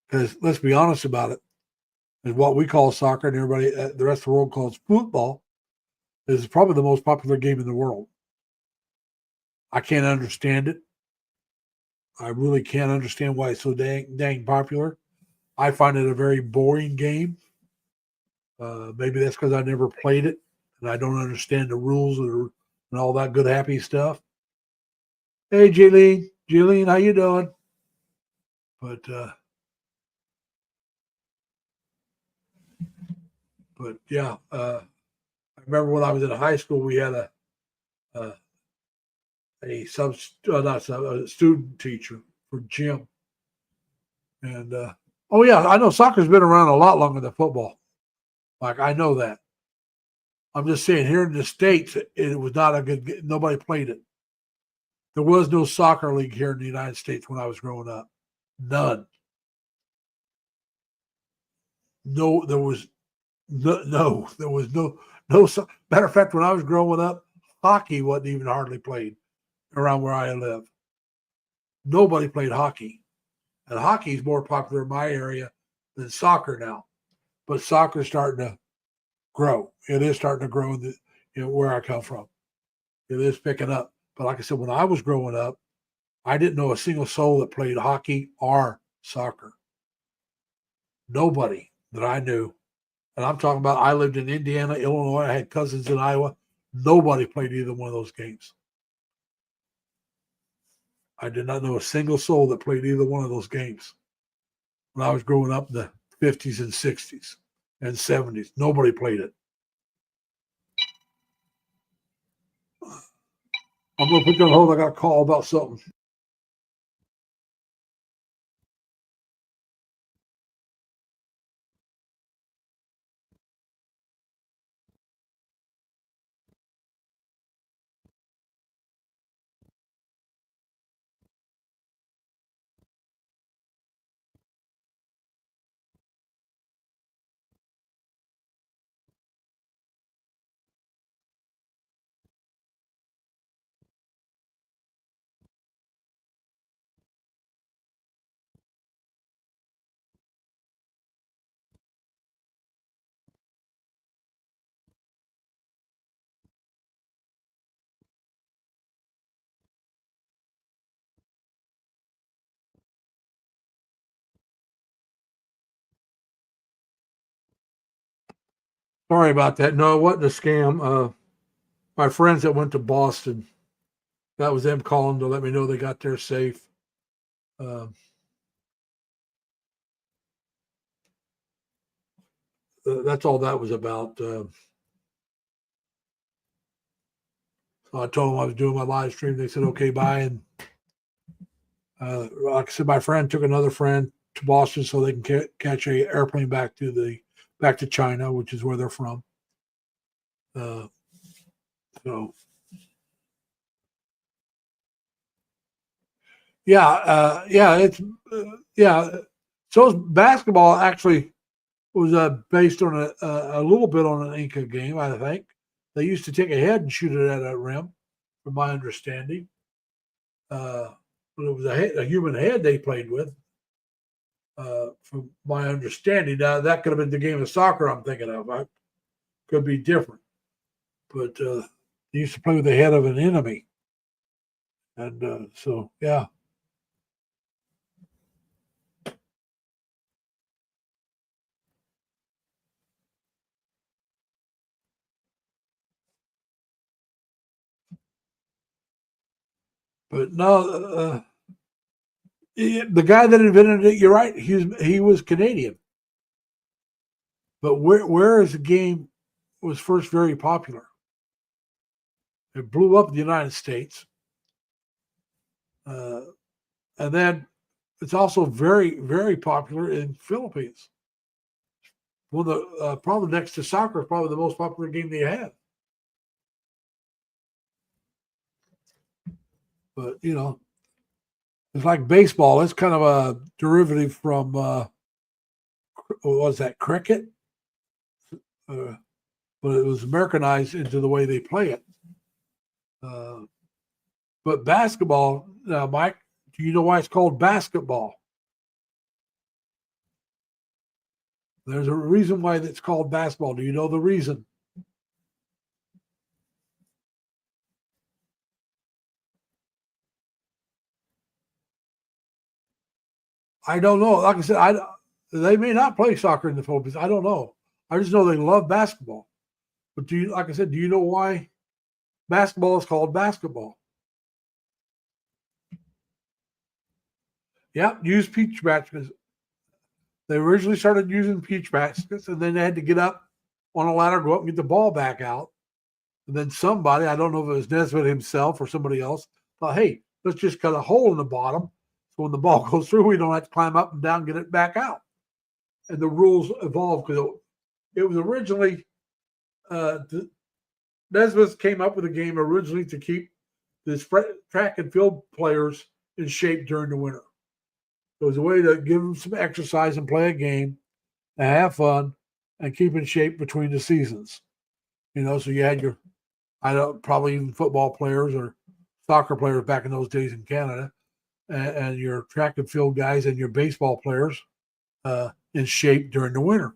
Speaker 1: because let's be honest about it, is what we call soccer, and everybody, the rest of the world calls football, is probably the most popular game in the world. I can't understand it. I really can't understand why it's so dang popular. I find it a very boring game. Maybe that's because I never played it and I don't understand the rules and all that good happy stuff. Hey, Jeline, how you doing? But yeah, I remember when I was in high school, we had a, a sub, not sub, a student teacher for gym, and oh yeah, I know soccer's been around a lot longer than football. Like I know that. I'm just saying here in the States, it was not a good. Nobody played it. There was no soccer league here in the United States when I was growing up. None. No, there was no, there was no. Matter of fact, when I was growing up, hockey wasn't even hardly played around where I live. Nobody played hockey, and hockey is more popular in my area than soccer now. But soccer's starting to grow. It is starting to grow where I come from. It is picking up. But like I said, when I was growing up, I didn't know a single soul that played hockey or soccer. Nobody that I knew. And I'm talking about I lived in Indiana, Illinois. I had cousins in Iowa. Nobody played either one of those games. I did not know a single soul that played either one of those games when I was growing up in the 50s and 60s and 70s. Nobody played it. I'm going to put you on hold. I got a call about something. Sorry about that. No, it wasn't a scam. My friends that went to Boston, that was them calling to let me know they got there safe. Uh, that's all that was about. So I told them I was doing my live stream. They said, okay, bye. And Like I said, my friend took another friend to Boston so they can catch a airplane back to China, which is where they're from. So it's yeah. So basketball actually was based on a little bit on an Inca game. I think they used to take a head and shoot it at a rim, from my understanding. But it was a human head they played with, from my understanding. Now that could have been the game of soccer I'm thinking of. I could be different, but they used to play with the head of an enemy, and so yeah. But no, the guy that invented it, you're right. He was Canadian. But where is the game was first very popular? It blew up in the United States, uh, and then it's also very very popular in Philippines. Well, the probably next to soccer is probably the most popular game they have. But it's like baseball. It's kind of a derivative from what was that, cricket? Uh, but it was Americanized into the way they play it. Uh, but basketball, now, Mike, do you know why it's called basketball? There's a reason why it's called basketball. Do you know the reason? I don't know. Like I said, they may not play soccer in the Philippines. I don't know. I just know they love basketball. But like I said, do you know why basketball is called basketball? Yeah, use peach baskets. They originally started using peach baskets, and then they had to get up on a ladder, go up and get the ball back out. And then somebody, I don't know if it was Nesbitt himself or somebody else, thought, hey, let's just cut a hole in the bottom. So when the ball goes through, we don't have to climb up and down and get it back out. And the rules evolved because it was originally, Nesbitt came up with a game originally to keep the track and field players in shape during the winter. It was a way to give them some exercise and play a game and have fun and keep in shape between the seasons. So you had your, I don't probably even football players or soccer players back in those days in Canada, and your track and field guys and your baseball players in shape during the winter.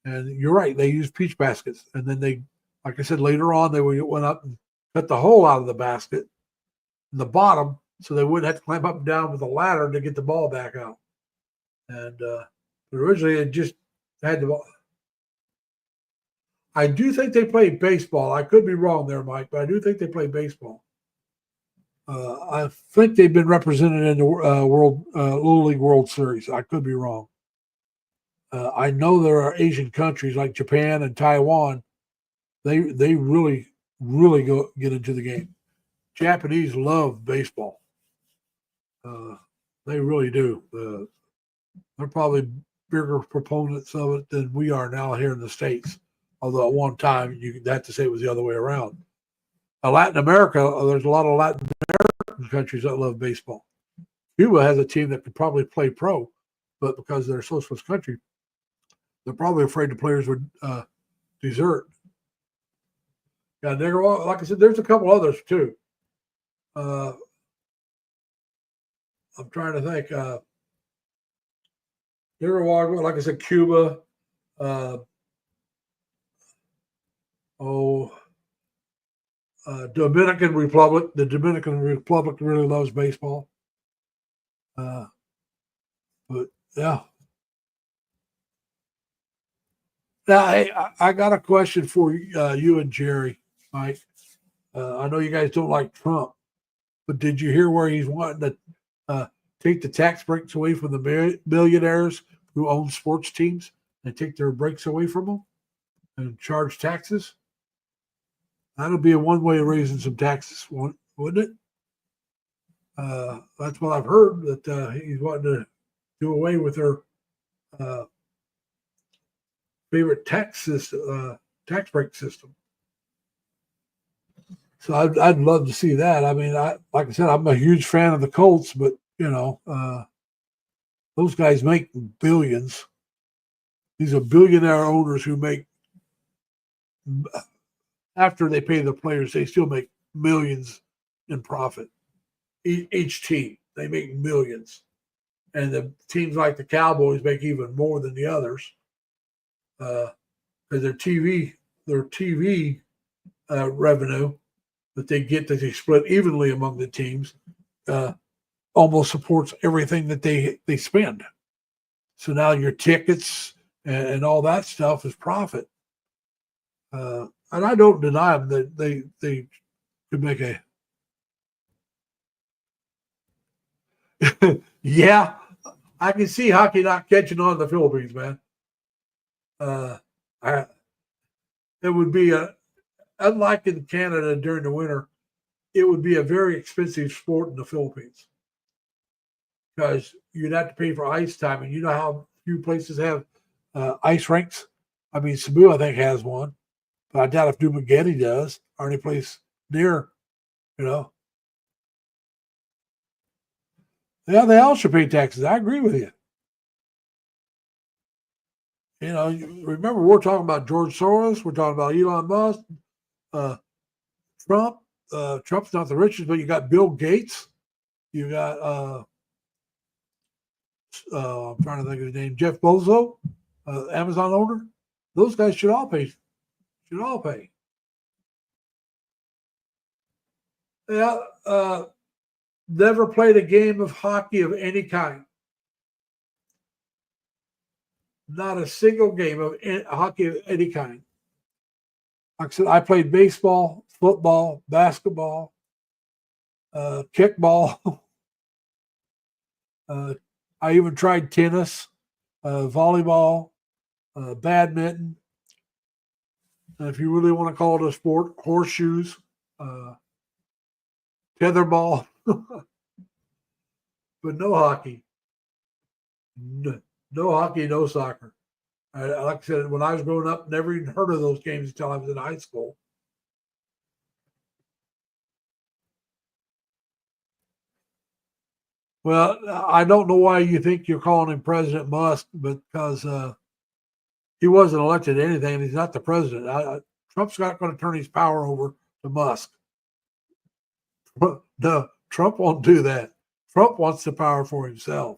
Speaker 1: And you're right, they used peach baskets, and then they, like I said, later on they went up and cut the hole out of the basket in the bottom, so they wouldn't have to climb up and down with a ladder to get the ball back out. And but originally it just had the ball. I do think they play baseball. I could be wrong there, Mike, but I do think they play baseball. I think they've been represented in the World Little League World Series. I could be wrong. I know there are Asian countries like Japan and Taiwan. They really really get into the game. Japanese love baseball. Uh, they really do. They're probably bigger proponents of it than we are now here in the States. Although at one time you have to say it was the other way around. Latin America, there's a lot of Latin American countries that love baseball. Cuba has a team that could probably play pro, but because they're a socialist country, they're probably afraid the players would desert. Yeah, Nicaragua, like I said, there's a couple others too. I'm trying to think. Nicaragua, like I said, Cuba. Uh, oh, Dominican Republic. The Dominican Republic really loves baseball. But yeah. Now, hey, I got a question for you and Jerry, Mike. I know you guys don't like Trump, but did you hear where he's wanting to take the tax breaks away from the millionaires who own sports teams and take their breaks away from them and charge taxes? That'll be a one way of raising some taxes, wouldn't it? That's what I've heard, that he's wanting to do away with their uh, favorite tax break system. So I'd love to see that. I mean, like I said, I'm a huge fan of the Colts, but those guys make billions. These are billionaire owners who make, after they pay the players, they still make millions in profit. Each team, they make millions. And the teams like the Cowboys make even more than the others. Because their TV revenue that they split evenly among the teams, almost supports everything that they spend. So now your tickets and all that stuff is profit. And I don't deny them that they could make a yeah. I can see hockey not catching on in the Philippines, man. I, it would be unlike in Canada during the winter. It would be a very expensive sport in the Philippines because you'd have to pay for ice time, and you know how few places have ice rinks. I mean, Cebu, I think, has one, but I doubt if Dumaguete does or any place near. You know, yeah, they all should pay taxes. I agree with you. Remember we're talking about George Soros, we're talking about Elon Musk, uh, Trump. Trump's not the richest, but you got Bill Gates, you got I'm trying to think of his name, Jeff Bezos, Amazon owner. Those guys should all pay. Should all pay. Yeah. Never played a game of hockey of any kind. Not a single game of hockey of any kind. Like I said, I played baseball, football, basketball, kickball. I even tried tennis, volleyball, badminton. If you really want to call it a sport, horseshoes, tetherball, but no hockey. No hockey, no soccer. Like I said, when I was growing up, never even heard of those games until I was in high school. Well, I don't know why you think you're calling him President Musk, because he wasn't elected to anything, and he's not the president. Trump's not going to turn his power over to Musk. No, Trump won't do that. Trump wants the power for himself.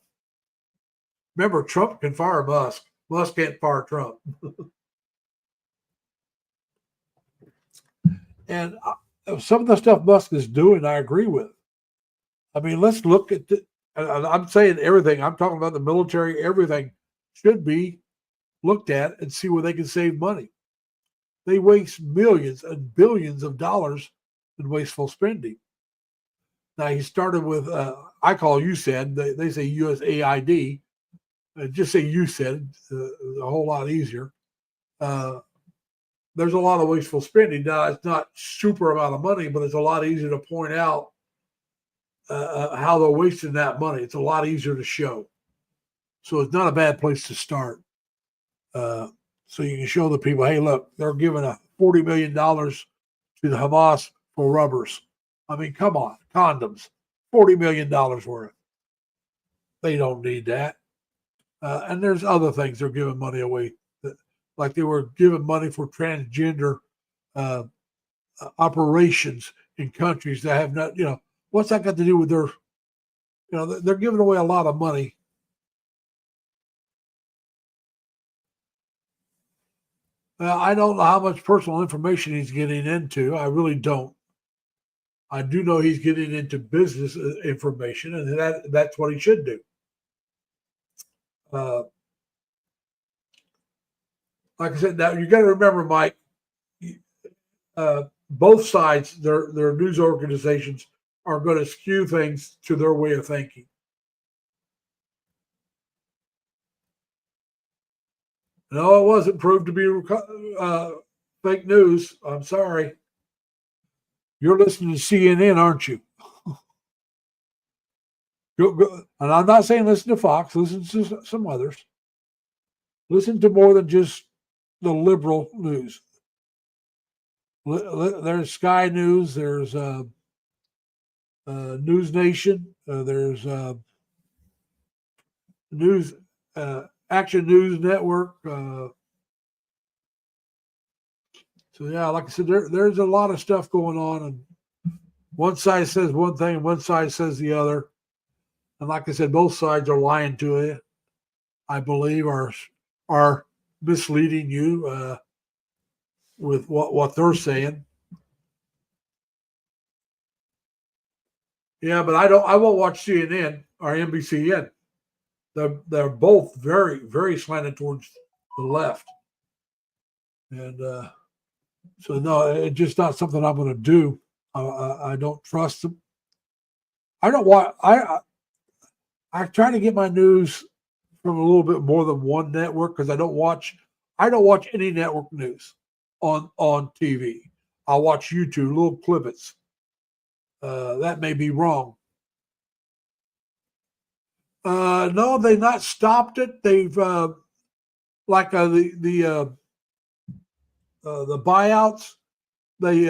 Speaker 1: Remember, Trump can fire Musk. Musk can't fire Trump. And some of the stuff Musk is doing, I agree with. I mean, let's look at I'm saying everything. I'm talking about the military. Everything should be looked at and see where they can save money. They waste millions and billions of dollars in wasteful spending. Now, he started with, I call USAID. They say USAID. Just say USAID, a whole lot easier. There's a lot of wasteful spending. Now, it's not super amount of money, but it's a lot easier to point out how they're wasting that money. It's a lot easier to show. So it's not a bad place to start. So you can show the people, hey, look, they're giving $40 million to the Hamas for rubbers. I mean, come on, condoms, $40 million worth. They don't need that. And there's other things they're giving money away, like they were giving money for transgender operations in countries that have not, what's that got to do with their, they're giving away a lot of money. I don't know how much personal information he's getting into. I really don't. I do know he's getting into business information, and that's what he should do. Like I said, now you got to remember, Mike. Both sides, their news organizations, are going to skew things to their way of thinking. No, it wasn't proved to be fake news. I'm sorry. You're listening to CNN, aren't you? Go. And I'm not saying listen to Fox. Listen to some others. Listen to more than just the liberal news. There's Sky News. There's News Nation. There's News Action News Network. So yeah, like I said, there's a lot of stuff going on, and one side says one thing, and one side says the other. And like I said, both sides are lying to you. I believe are misleading you with what they're saying. Yeah, but I won't watch CNN or NBCN. They're both very very slanted towards the left, and so no, it's just not something I'm going to do. I don't trust them. I don't want. I try to get my news from a little bit more than one network because I don't watch any network news on TV. I watch YouTube little clippets. That may be wrong. No, they've not stopped it. They've like the buyouts. They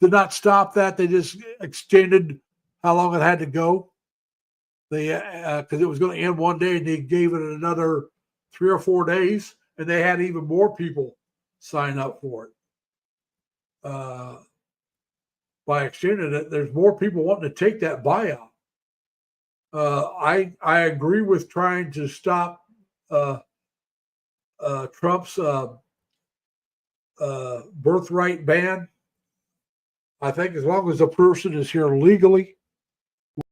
Speaker 1: did not stop that. They just extended how long it had to go. They because it was going to end one day, and they gave it another 3 or 4 days, and they had even more people sign up for it. By extending it, there's more people wanting to take that buyout. I agree with trying to stop Trump's birthright ban. I think as long as a person is here legally,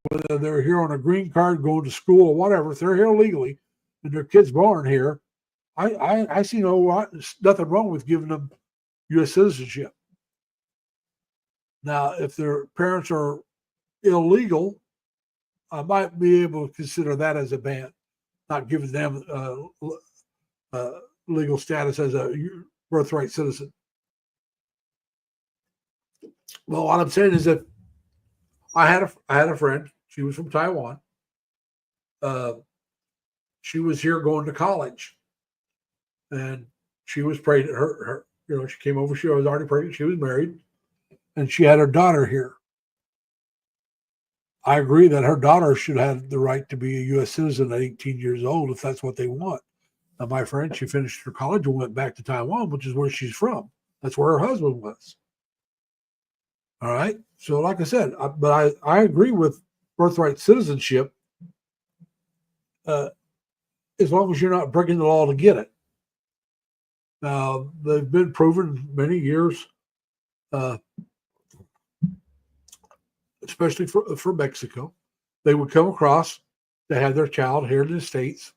Speaker 1: whether they're here on a green card, going to school or whatever, if they're here legally and their kid's born here, I see nothing wrong with giving them U.S. citizenship. Now, if their parents are illegal, I might be able to consider that as a ban, not giving them legal status as a birthright citizen. Well, what I'm saying is that I had a friend. She was from Taiwan. She was here going to college, and she was pregnant. She came over. She was already pregnant. She was married, and she had her daughter here. I agree that her daughter should have the right to be a U.S. citizen at 18 years old if that's what they want. Now, my friend, she finished her college and went back to Taiwan, which is where she's from. That's where her husband was. All right. So, like I said, I agree with birthright citizenship as long as you're not breaking the law to get it. Now, they've been proven many years, especially for Mexico. They would come across, they had their child here in the States,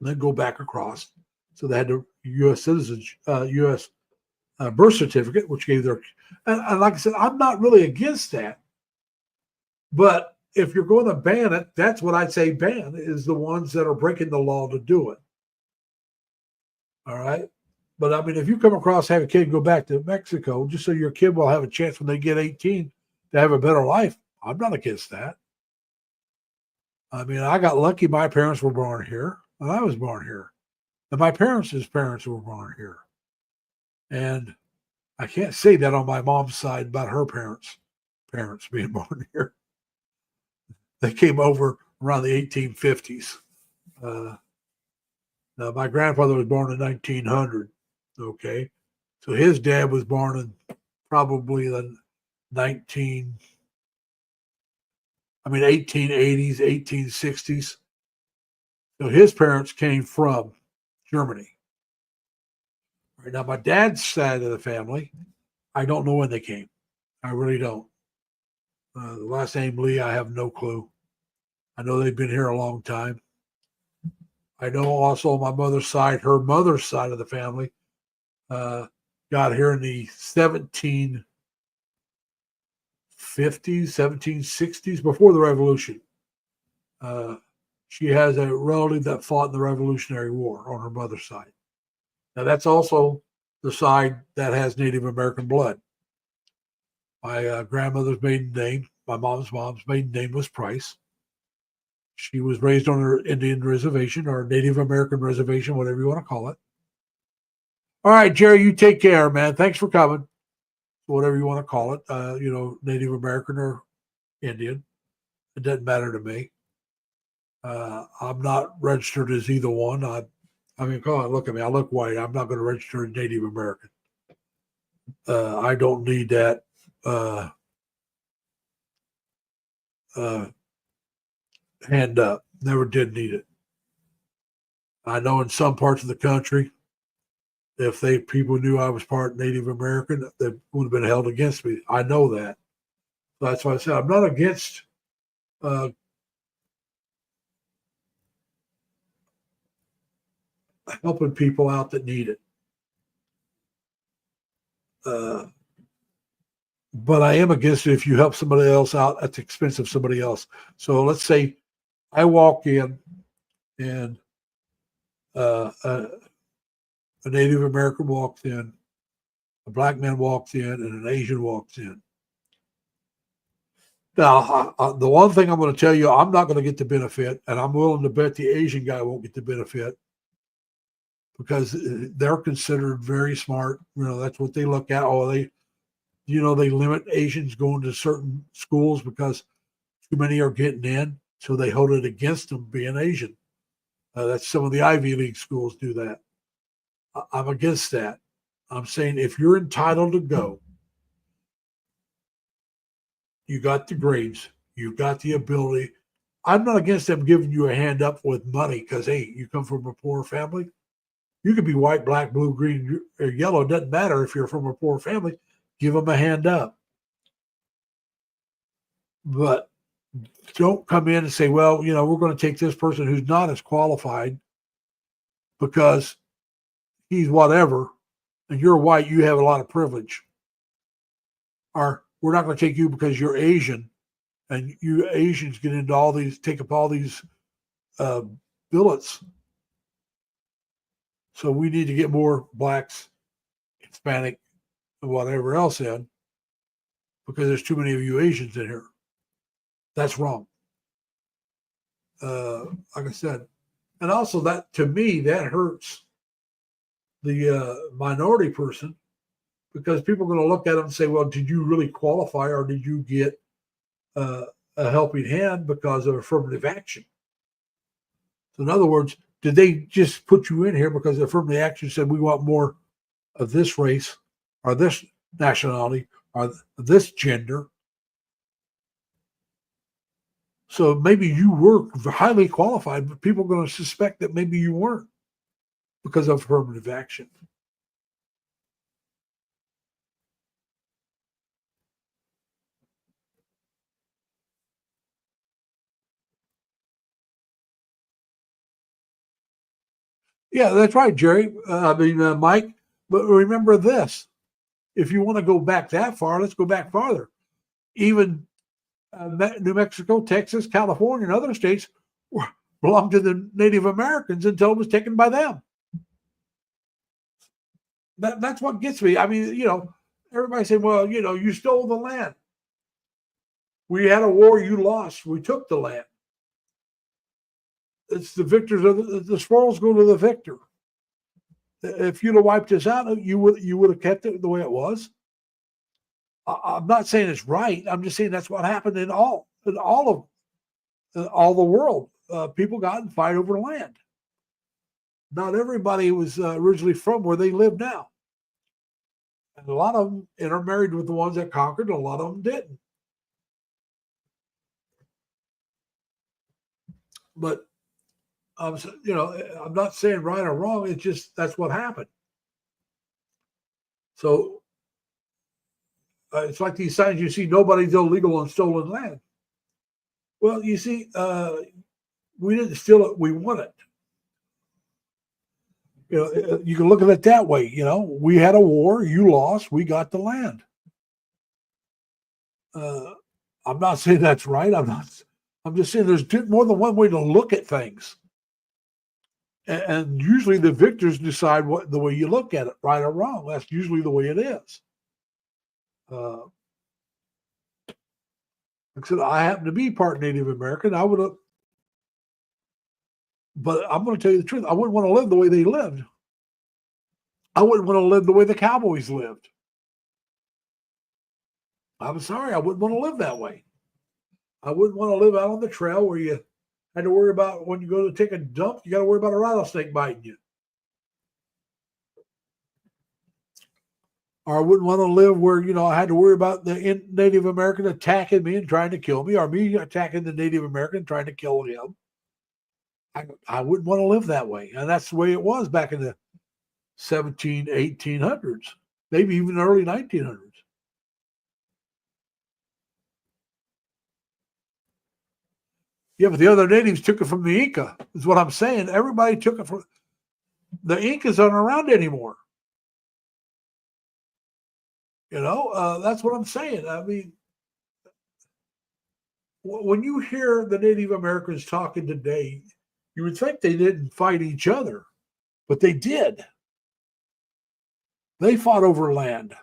Speaker 1: and then go back across. So they had the U.S. citizenship, U.S. Birth certificate, which gave their, and like I said, I'm not really against that. But if you're going to ban it, that's what I'd say ban is the ones that are breaking the law to do it. All right. But I mean, if you come across, have a kid go back to Mexico, just so your kid will have a chance when they get 18 to have a better life, I'm not against that. I mean, I got lucky. My parents were born here, and I was born here. And my parents' parents were born here. And I can't say that on my mom's side about her parents being born here. They came over around the 1850s. Now, my grandfather was born in 1900. Okay. So his dad was born in probably the 1880s, 1860s. So his parents came from Germany. Right now, my dad's side of the family, I don't know when they came. I really don't. The last name Lee, I have no clue. I know they've been here a long time. I know also on my mother's side, her mother's side of the family, got here in the 1750s, 1760s, before the Revolution. She has a relative that fought in the Revolutionary War on her mother's side. Now, that's also the side that has Native American blood. My grandmother's maiden name, my mom's maiden name was Price. She was raised on her Indian reservation or Native American reservation, whatever you want to call it. All right, Jerry, you take care, man. Thanks for coming. Whatever you want to call it, Native American or Indian. It doesn't matter to me. I'm not registered as either one. I mean, come on, look at me. I look white. I'm not going to register as Native American. I don't need that hand up. Never did need it. I know in some parts of the country, if people knew I was part Native American, they would have been held against me. I know that. So that's why I said I'm not against helping people out that need it. But I am against it if you help somebody else out at the expense of somebody else. So let's say I walk in and a Native American walks in, a black man walks in, and an Asian walks in. Now, the one thing I'm going to tell you, I'm not going to get the benefit, and I'm willing to bet the Asian guy won't get the benefit because they're considered very smart. That's what they look at. Oh, they limit Asians going to certain schools because too many are getting in, so they hold it against them being Asian. That's some of the Ivy League schools do that. I'm against that. I'm saying if you're entitled to go, you got the grades, you got the ability. I'm not against them giving you a hand up with money because, hey, you come from a poor family. You could be white, black, blue, green, or yellow. It doesn't matter if you're from a poor family. Give them a hand up. But don't come in and say, well, we're going to take this person who's not as qualified because he's whatever, and you're white, you have a lot of privilege. Or we're not going to take you because you're Asian, and you Asians get into all these, take up all these billets. So we need to get more blacks, Hispanic, and whatever else in because there's too many of you Asians in here. That's wrong. Like I said, and also that to me that hurts the minority person because people are going to look at them and say, well, did you really qualify or did you get a helping hand because of affirmative action? So in other words, did they just put you in here because affirmative action said we want more of this race or this nationality or this gender? So maybe you were highly qualified, but people are going to suspect that maybe you weren't because of affirmative action. Yeah, that's right, Jerry. Mike. But remember this: if you want to go back that far, let's go back farther. Even New Mexico, Texas, California, and other states belonged to the Native Americans until it was taken by them. That's what gets me. I mean, everybody saying, well, you stole the land. We had a war, you lost. We took the land. It's the victors of the spoils go to the victor. If you'd have wiped us out, you would have kept it the way it was. I'm not saying it's right. I'm just saying that's what happened in all of the world. People got in fight over land. Not everybody was originally from where they live now. And a lot of them intermarried with the ones that conquered, and a lot of them didn't. But I'm not saying right or wrong. It's just that's what happened. So it's like these signs you see: nobody's illegal on stolen land. Well, you see, we didn't steal it; we won it. You can look at it that way. We had a war, you lost, we got the land. I'm not saying that's right. I'm just saying there's more than one way to look at things. And usually the victors decide the way you look at it, right or wrong. That's usually the way it is. Like I said, I happen to be part Native American. I would have But I'm going to tell you the truth. I wouldn't want to live the way they lived. I wouldn't want to live the way the cowboys lived. I'm sorry, I wouldn't want to live that way. I wouldn't want to live out on the trail where you had to worry about when you go to take a dump, you got to worry about a rattlesnake biting you. Or I wouldn't want to live where, I had to worry about the Native American attacking me and trying to kill me, or me attacking the Native American and trying to kill him. I wouldn't want to live that way. And that's the way it was back in the 1800s, maybe even early 1900s. Yeah, but the other natives took it from the Inca, is what I'm saying. Everybody took it from the Incas aren't around anymore. That's what I'm saying. I mean, when you hear the Native Americans talking today, you would think they didn't fight each other, but they did. They fought over land.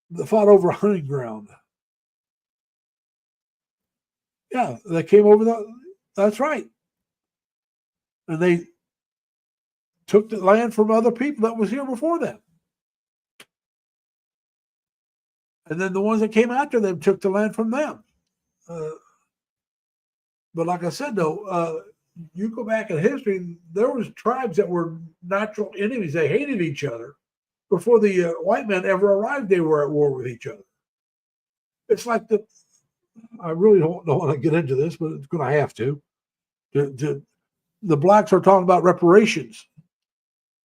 Speaker 1: They fought over hunting ground. Yeah, they came over that's right. And they took the land from other people that was here before them. And then the ones that came after them took the land from them. But like I said, though, you go back in history, there was tribes that were natural enemies. They hated each other. Before the white men ever arrived, they were at war with each other. It's like I really don't want to get into this, but it's going to have to. The blacks are talking about reparations.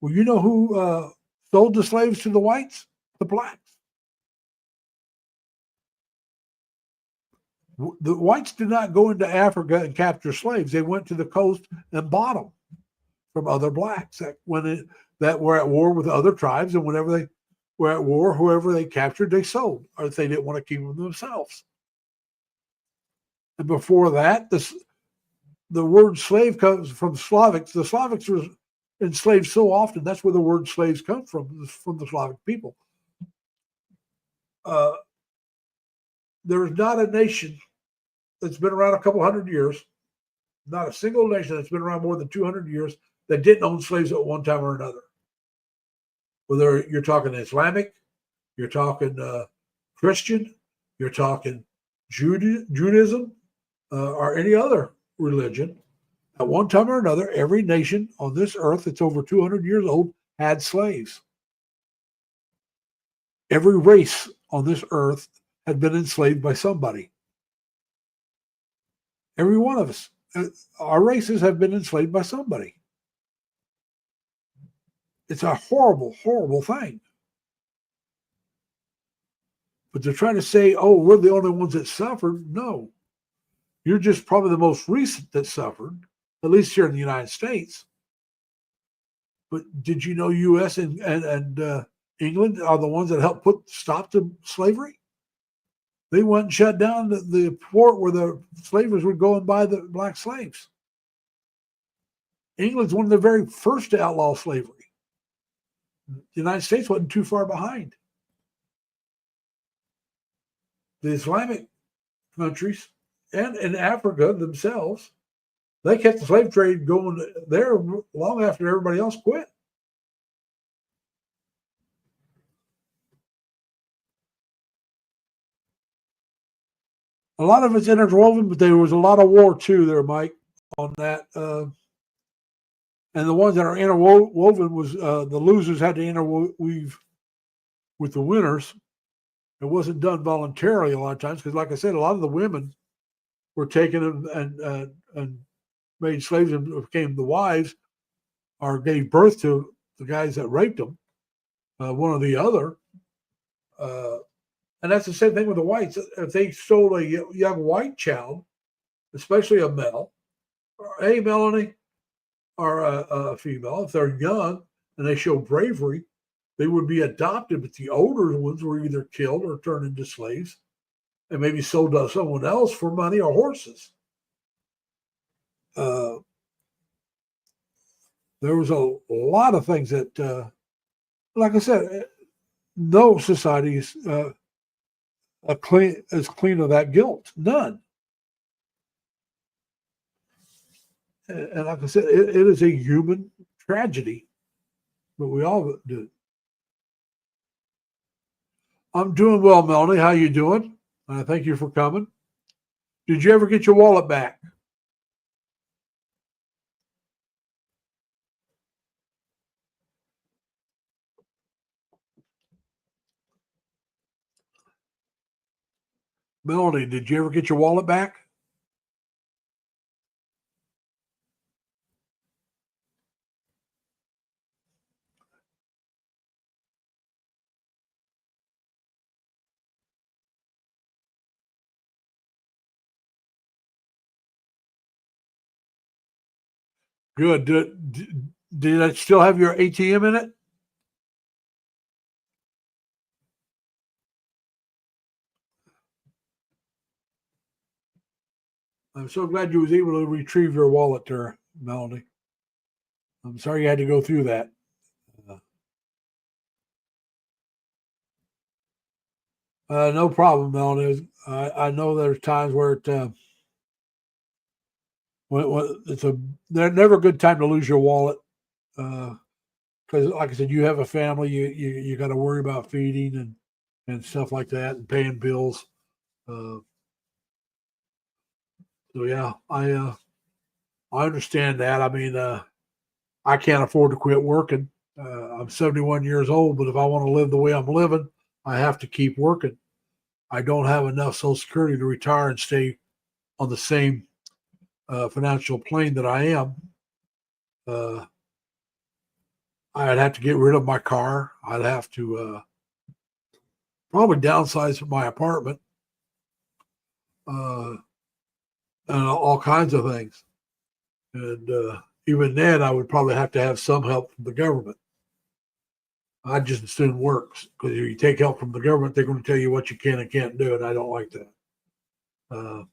Speaker 1: Well, you know who sold the slaves to the whites? The blacks. The whites did not go into Africa and capture slaves. They went to the coast and bought them from other blacks that were at war with other tribes, and whenever they were at war, whoever they captured, they sold, or if they didn't want to keep them themselves. And before that, the word slave comes from Slavics. The Slavics were enslaved so often, that's where the word slaves come from the Slavic people. There is not a nation that's been around a couple hundred years, not a single nation that's been around more than 200 years that didn't own slaves at one time or another. Whether you're talking Islamic, you're talking Christian, you're talking Judaism, or any other religion, at one time or another, every nation on this earth that's over 200 years old had slaves. Every race on this earth had been enslaved by somebody. Every one of us, our races have been enslaved by somebody. It's a horrible, horrible thing. But to try to say, oh, we're the only ones that suffered, no. You're just probably the most recent that suffered, at least here in the United States. But did you know U.S. and England are the ones that helped put stop to slavery? They went and shut down the port where the slavers would go and buy the black slaves. England's one of the very first to outlaw slavery. The United States wasn't too far behind. The Islamic countries and in Africa themselves, they kept the slave trade going there long after everybody else quit. A lot of it's interwoven, but there was a lot of war too there, Mike, on that. And the ones that are interwoven was the losers had to interweave with the winners. It wasn't done voluntarily a lot of times because, like I said, a lot of the women were taken and made slaves and became the wives or gave birth to the guys that raped them, one or the other. And that's the same thing with the whites. If they stole a young white child, especially a male, or a Melanie, or a female, if they're young and they show bravery, they would be adopted. But the older ones were either killed or turned into slaves and maybe sold to someone else for money or horses. There was a lot of things that, like I said, no society is clean of that guilt. None. And like I said, it is a human tragedy, but we all do. I'm doing well, Melanie. How you doing? Thank you for coming. Did you ever get your wallet back? Melanie, did you ever get your wallet back? Good. Did it still have your ATM in it? I'm so glad you was able to retrieve your wallet there, Melanie. I'm sorry you had to go through that. No problem, Melanie. I know there's times where when it's a they're never a good time to lose your wallet because, like I said, you have a family. You got to worry about feeding and stuff like that and paying bills. Uh, so yeah, I understand that. I mean, I can't afford to quit working. I'm 71 years old, but if I want to live the way I'm living, I have to keep working. I don't have enough Social Security to retire and stay on the same financial plane that I am. Uh, I'd have to get rid of my car. I'd have to probably downsize my apartment uh, and all kinds of things. And even then, I would probably have to have some help from the government. I just assume works because if you take help from the government, they're going to tell you what you can and can't do, and I don't like that. Uh,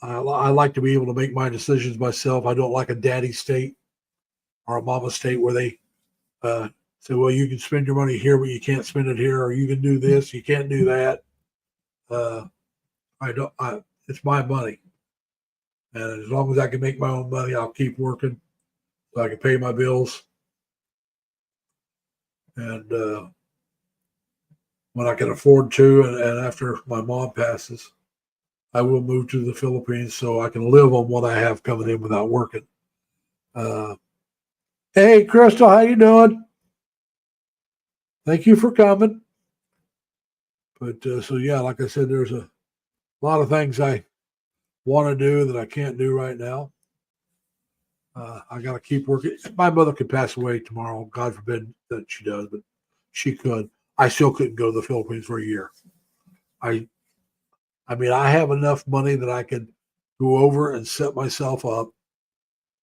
Speaker 1: I like to be able to make my decisions myself. I don't like a daddy state or a mama state where they say, "Well, you can spend your money here, but you can't spend it here, or you can do this, you can't do that." Uh, I don't. It's my money, and as long as I can make my own money, I'll keep working so I can pay my bills. And when I can afford to, and after my mom passes, I will move to the Philippines so I can live on what I have coming in without working. Uh, hey, Crystal, how you doing? Thank you for coming. But so yeah, like I said, there's a lot of things I want to do that I can't do right now. I got to keep working. My mother could pass away tomorrow. God forbid that she does, but she could. I still couldn't go to the Philippines for a year. I, I mean, I have enough money that I could go over and set myself up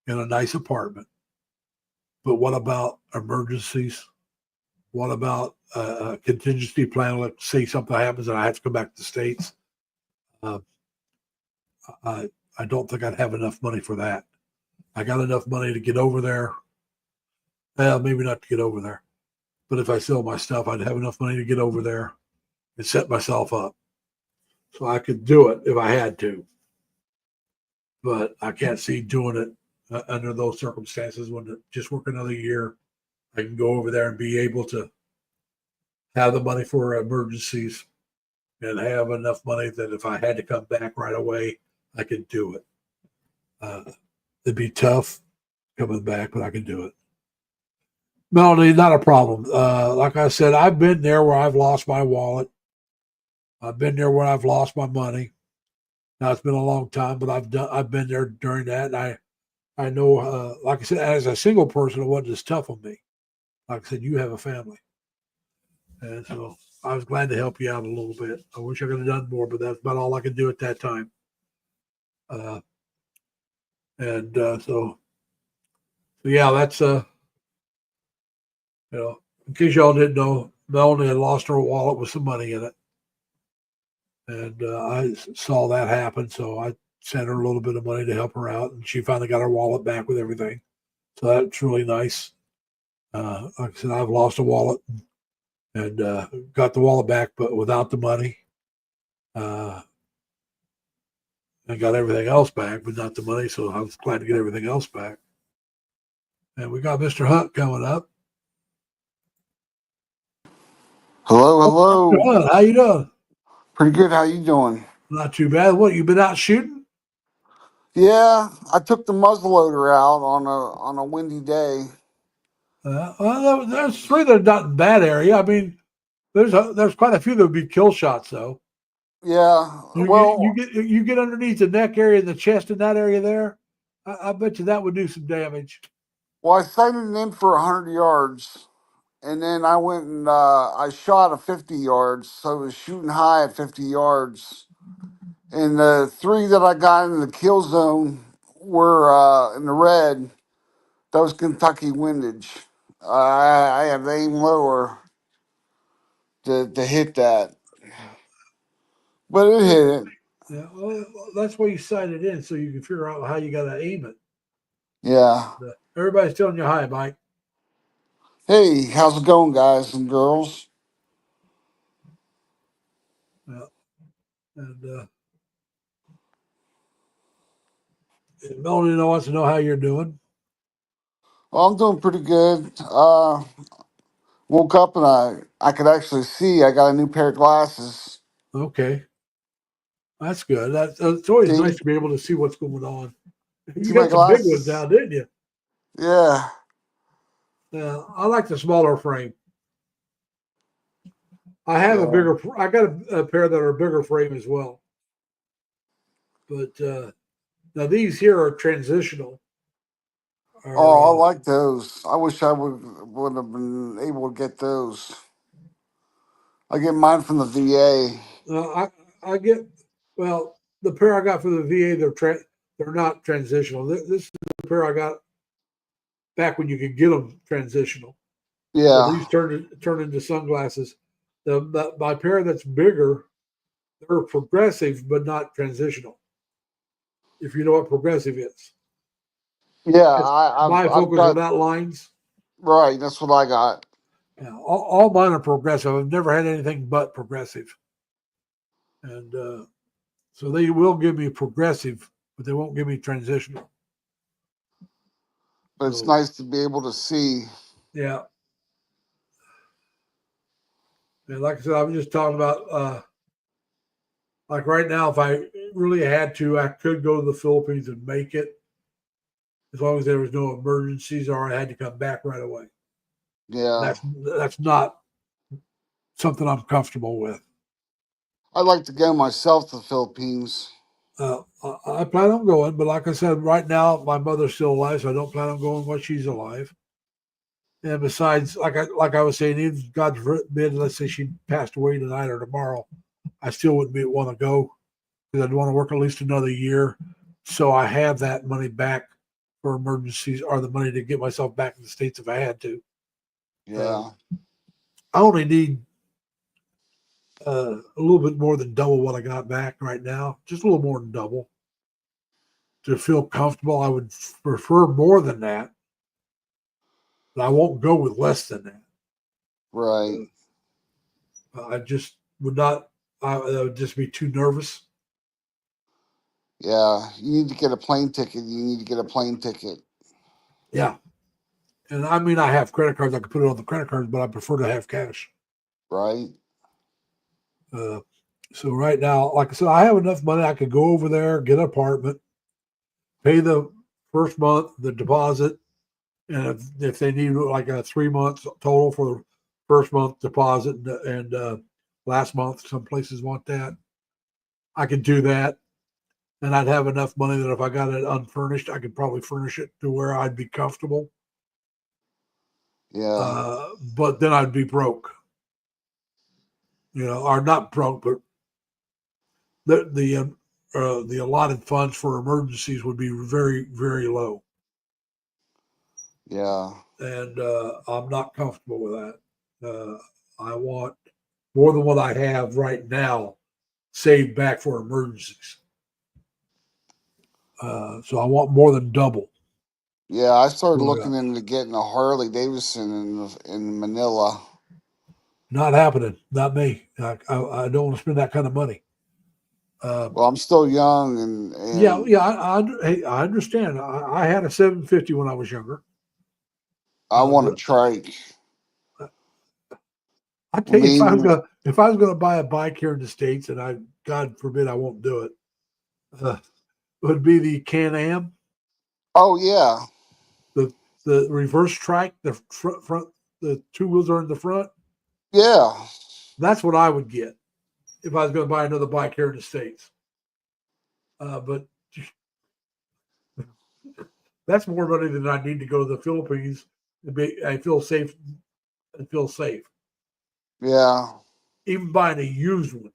Speaker 1: in a nice apartment. But what about emergencies? What about a contingency plan? Let's say something happens and I have to come back to the States. Uh, I, I don't think I'd have enough money for that. I got enough money to get over there. Well, maybe not to get over there, but if I sell my stuff, I'd have enough money to get over there and set myself up. So I could do it if I had to, but I can't see doing it under those circumstances. When just work another year, I can go over there and be able to have the money for emergencies and have enough money that if I had to come back right away, I could do it. Uh, it'd be tough coming back, but I could do it. Melanie, not a problem. Like I said, I've been there where I've lost my wallet. I've been there where I've lost my money. Now it's been a long time, but I've been there during that, and I know. Like I said, as a single person, it wasn't as tough on me. Like I said, you have a family, and so I was glad to help you out a little bit. I wish I could have done more, but that's about all I could do at that time. Uh, and so yeah, that's in case y'all didn't know, Melanie had lost her wallet with some money in it, and I saw that happen. So I sent her a little bit of money to help her out, and she finally got her wallet back with everything. So that's really nice. Like I said, I've lost a wallet and got the wallet back, but without the money. Uh, and got everything else back, but not the money. So I was glad to get everything else back. And we got Mr. Hunt coming up.
Speaker 2: Hello,
Speaker 1: Oh, Mr.
Speaker 2: hello.
Speaker 1: Hunt, how you doing?
Speaker 2: Pretty good. How you doing?
Speaker 1: Not too bad. What, you been out shooting?
Speaker 2: Yeah, I took the muzzleloader out on a windy day.
Speaker 1: Well, there's three that are not in that area. I mean, there's quite a few that would be kill shots though.
Speaker 2: Yeah,
Speaker 1: You get underneath the neck area and the chest in that area there. I bet you that would do some damage.
Speaker 2: I sighted in for 100 yards, and then I went and I shot at 50 yards, so I was shooting high at 50 yards. And the three that I got in the kill zone were in the red. That was Kentucky windage. I have to aim lower to hit that, but it
Speaker 1: Yeah,
Speaker 2: hit it.
Speaker 1: yeah. Well, that's why you sight it in so you can figure out how you got to aim it.
Speaker 2: Yeah.
Speaker 1: Everybody's telling you hi, Mike.
Speaker 2: Hey, how's it going, guys and girls?
Speaker 1: Yeah. And Melanie wants to know how you're doing.
Speaker 2: Well, I'm doing pretty good. Woke up and I could actually see. I got a new pair of glasses.
Speaker 1: Okay, that's good. It's always
Speaker 2: See,
Speaker 1: nice to be able to see what's going on. You
Speaker 2: see my
Speaker 1: got some big ones
Speaker 2: glasses?
Speaker 1: now, didn't you?
Speaker 2: Yeah,
Speaker 1: Yeah, I like the smaller frame. I have a
Speaker 2: yeah.
Speaker 1: bigger. I got a pair that are a bigger frame as well. But now these here are transitional. Are
Speaker 2: Oh, I like those. I wish I would have been able to get those. I get mine from the VA.
Speaker 1: I get well the pair I got for the VA they're not transitional. This is the pair I got back when you could get them transitional. So
Speaker 2: Yeah,
Speaker 1: these turn into sunglasses. My pair that's bigger, they're progressive but not transitional. If you know what progressive is,
Speaker 2: yeah.
Speaker 1: it's
Speaker 2: I've
Speaker 1: bifocals
Speaker 2: got
Speaker 1: without lines.
Speaker 2: right. That's what I got.
Speaker 1: Yeah, all mine are progressive. I've never had anything but progressive, and so they will give me progressive, but they won't give me transitional.
Speaker 2: But it's
Speaker 1: So
Speaker 2: nice to be able to see.
Speaker 1: yeah, and like I said, I was just talking about like right now, if I really had to, I could go to the Philippines and make it as long as there was no emergencies or I had to come back right away.
Speaker 2: Yeah,
Speaker 1: That's not something I'm comfortable with.
Speaker 2: I'd like to go myself to the Philippines.
Speaker 1: I plan on going, but like I said, right now my mother's still alive, so I don't plan on going while she's alive. And besides, like I was saying, even God forbid, let's say she passed away tonight or tomorrow, I still wouldn't want to go because I'd want to work at least another year, so I have that money back for emergencies or the money to get myself back in the states if I had to. Uh,
Speaker 2: Yeah,
Speaker 1: I only need a little bit more than double what I got back right now, just a little more than double to feel comfortable. I would prefer more than that, but I won't go with less than that.
Speaker 2: right.
Speaker 1: I just would not. I would just be too nervous.
Speaker 2: Yeah, you need to get a plane ticket. You need to get a plane ticket.
Speaker 1: Yeah, and I mean I have credit cards. I could put it on the credit cards, but I prefer to have cash.
Speaker 2: Right?
Speaker 1: Uh, so right now, like I said, I have enough money. I could go over there, get an apartment, pay the first month, the deposit, and if they need like a 3 months total for the first month deposit and last month, some places want that. I could do that, and I'd have enough money that if I got it unfurnished, I could probably furnish it to where I'd be comfortable.
Speaker 2: Yeah,
Speaker 1: But then I'd be broke, or not broke, but the allotted funds for emergencies would be very very low,
Speaker 2: yeah,
Speaker 1: and I'm not comfortable with that. I want more than what I have right now saved back for emergencies. So I want more than double.
Speaker 2: yeah. I started
Speaker 1: What I got.
Speaker 2: looking into getting a Harley Davidson in Manila.
Speaker 1: Not happening. Not me. I don't want to spend that kind of money.
Speaker 2: Well, I'm still young,
Speaker 1: Yeah,
Speaker 2: and
Speaker 1: yeah, hey, I understand. I had a 750 when I was younger.
Speaker 2: I want to
Speaker 1: But
Speaker 2: trike.
Speaker 1: I
Speaker 2: I
Speaker 1: tell you,
Speaker 2: mean,
Speaker 1: if I was gonna buy a bike here in the States, and I God forbid I won't do it, uh, would be the Can-Am,
Speaker 2: oh yeah,
Speaker 1: the reverse track, the front, the two wheels are in the front.
Speaker 2: yeah,
Speaker 1: That's what I would get if I was going to buy another bike here in the States. But that's more money than I need to go to the Philippines. I feel safe and feel safe.
Speaker 2: yeah,
Speaker 1: Even buying a used one.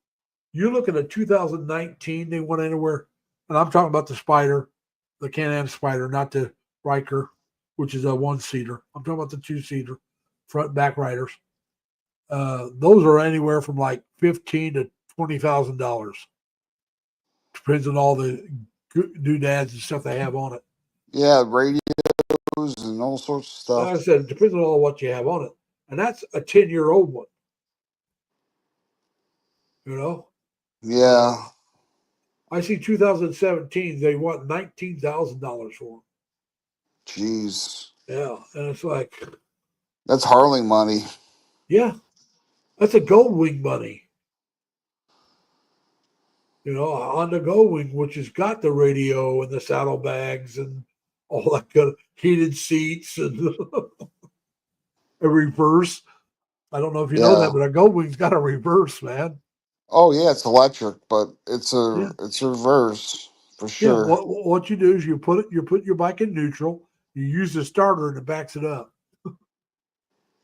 Speaker 1: You look at a 2019, they went anywhere, and I'm talking about the Spider, the Can-Am Spider, not the Riker, which is a one-seater. I'm talking about the two-seater, front and back riders. Those are anywhere from like $15,000 to $20,000. Depends on all the doodads and stuff they have on it.
Speaker 2: yeah. Radios and all sorts of
Speaker 1: Like I
Speaker 2: stuff.
Speaker 1: said, it depends on all what you have on it, and that's a 10-year-old one. You know, uh,
Speaker 2: Yeah,
Speaker 1: I see 2017. They want $19,000 for them.
Speaker 2: jeez,
Speaker 1: Yeah, and it's like,
Speaker 2: that's Harley money.
Speaker 1: yeah, that's a gold wing money. On the gold wing, which has got the radio and the saddlebags and all that good heated seats and a reverse. I don't know if you know that,
Speaker 2: Yeah.
Speaker 1: but a gold wing's got a reverse, man.
Speaker 2: Oh yeah, it's electric, but
Speaker 1: Yeah.
Speaker 2: it's a reverse for
Speaker 1: Yeah,
Speaker 2: sure.
Speaker 1: what you do is you put your bike in neutral. You use the starter and it backs it up.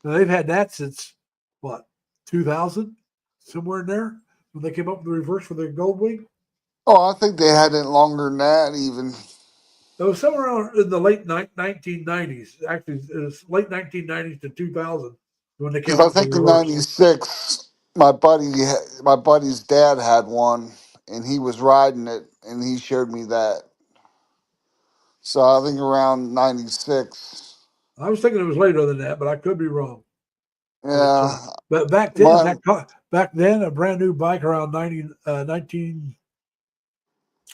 Speaker 1: Now they've had that since what 2000, somewhere in there when they came up with the reverse for the Gold Wing.
Speaker 2: Oh, I think they had it longer than that even.
Speaker 1: It was somewhere around in the late 1990s. Actually, it was late 1990s to 2000 when they came
Speaker 2: Because
Speaker 1: up
Speaker 2: I
Speaker 1: with the
Speaker 2: think in
Speaker 1: reverse.
Speaker 2: '96, my buddy's dad had one, and he was riding it, and he showed me that. So I think around '96.
Speaker 1: I was thinking it was later than that, but I could be wrong. But
Speaker 2: Yeah,
Speaker 1: back then,
Speaker 2: my
Speaker 1: back then, a brand new bike around 19,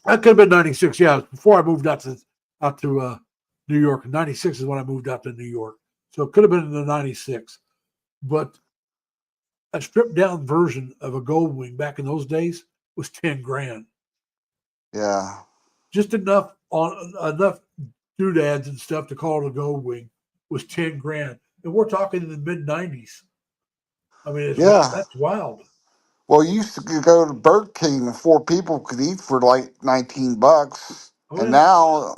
Speaker 1: that could have been 96. Yeah, before I moved out to New York. 96 is when I moved out to New York. So it could have been in the 96. But a stripped down version of a Gold Wing back in those days was 10 grand.
Speaker 2: yeah,
Speaker 1: Just enough doodads and stuff to call it a Gold Wing was 10 grand. And we're talking in the mid 90s. I mean,
Speaker 2: yeah.
Speaker 1: that's wild.
Speaker 2: Well, you used to go to Burger King and four people could eat for like $19,
Speaker 1: Oh
Speaker 2: and
Speaker 1: yeah,
Speaker 2: now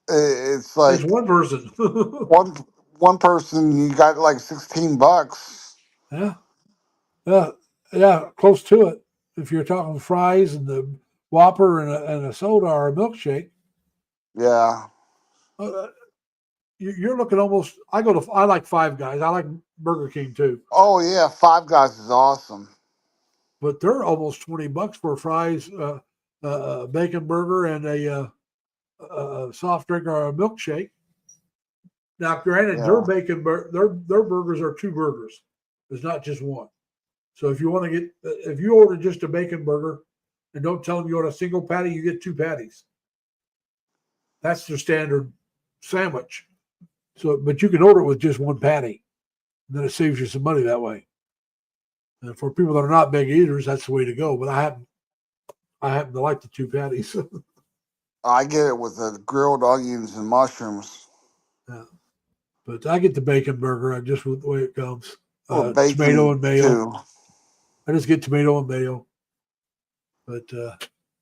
Speaker 2: it's
Speaker 1: there's
Speaker 2: like
Speaker 1: one person.
Speaker 2: one one person you got like $16.
Speaker 1: Yeah, yeah, yeah, close to it. If you're talking fries and the Whopper and a soda or a milkshake,
Speaker 2: Yeah.
Speaker 1: uh, you're looking almost. I like Five Guys. I like Burger King too,
Speaker 2: Oh yeah, Five Guys is awesome.
Speaker 1: but they're almost $20 for fries, bacon burger, and a soft drink or a milkshake. Now, granted,
Speaker 2: Yeah.
Speaker 1: their burgers are two burgers. It's not just one. So if you order just a bacon burger and don't tell them you want a single patty, you get two patties. That's their standard sandwich. So, but you can order it with just one patty. And then it saves you some money that way. And for people that are not big eaters, that's the way to go. But I happen to like the two patties.
Speaker 2: I get it with the grilled onions and mushrooms.
Speaker 1: Yeah. But I get the bacon burger just with the way it comes.
Speaker 2: Or
Speaker 1: Tomato
Speaker 2: bacon
Speaker 1: and mayo.
Speaker 2: too.
Speaker 1: I just get tomato and mayo. But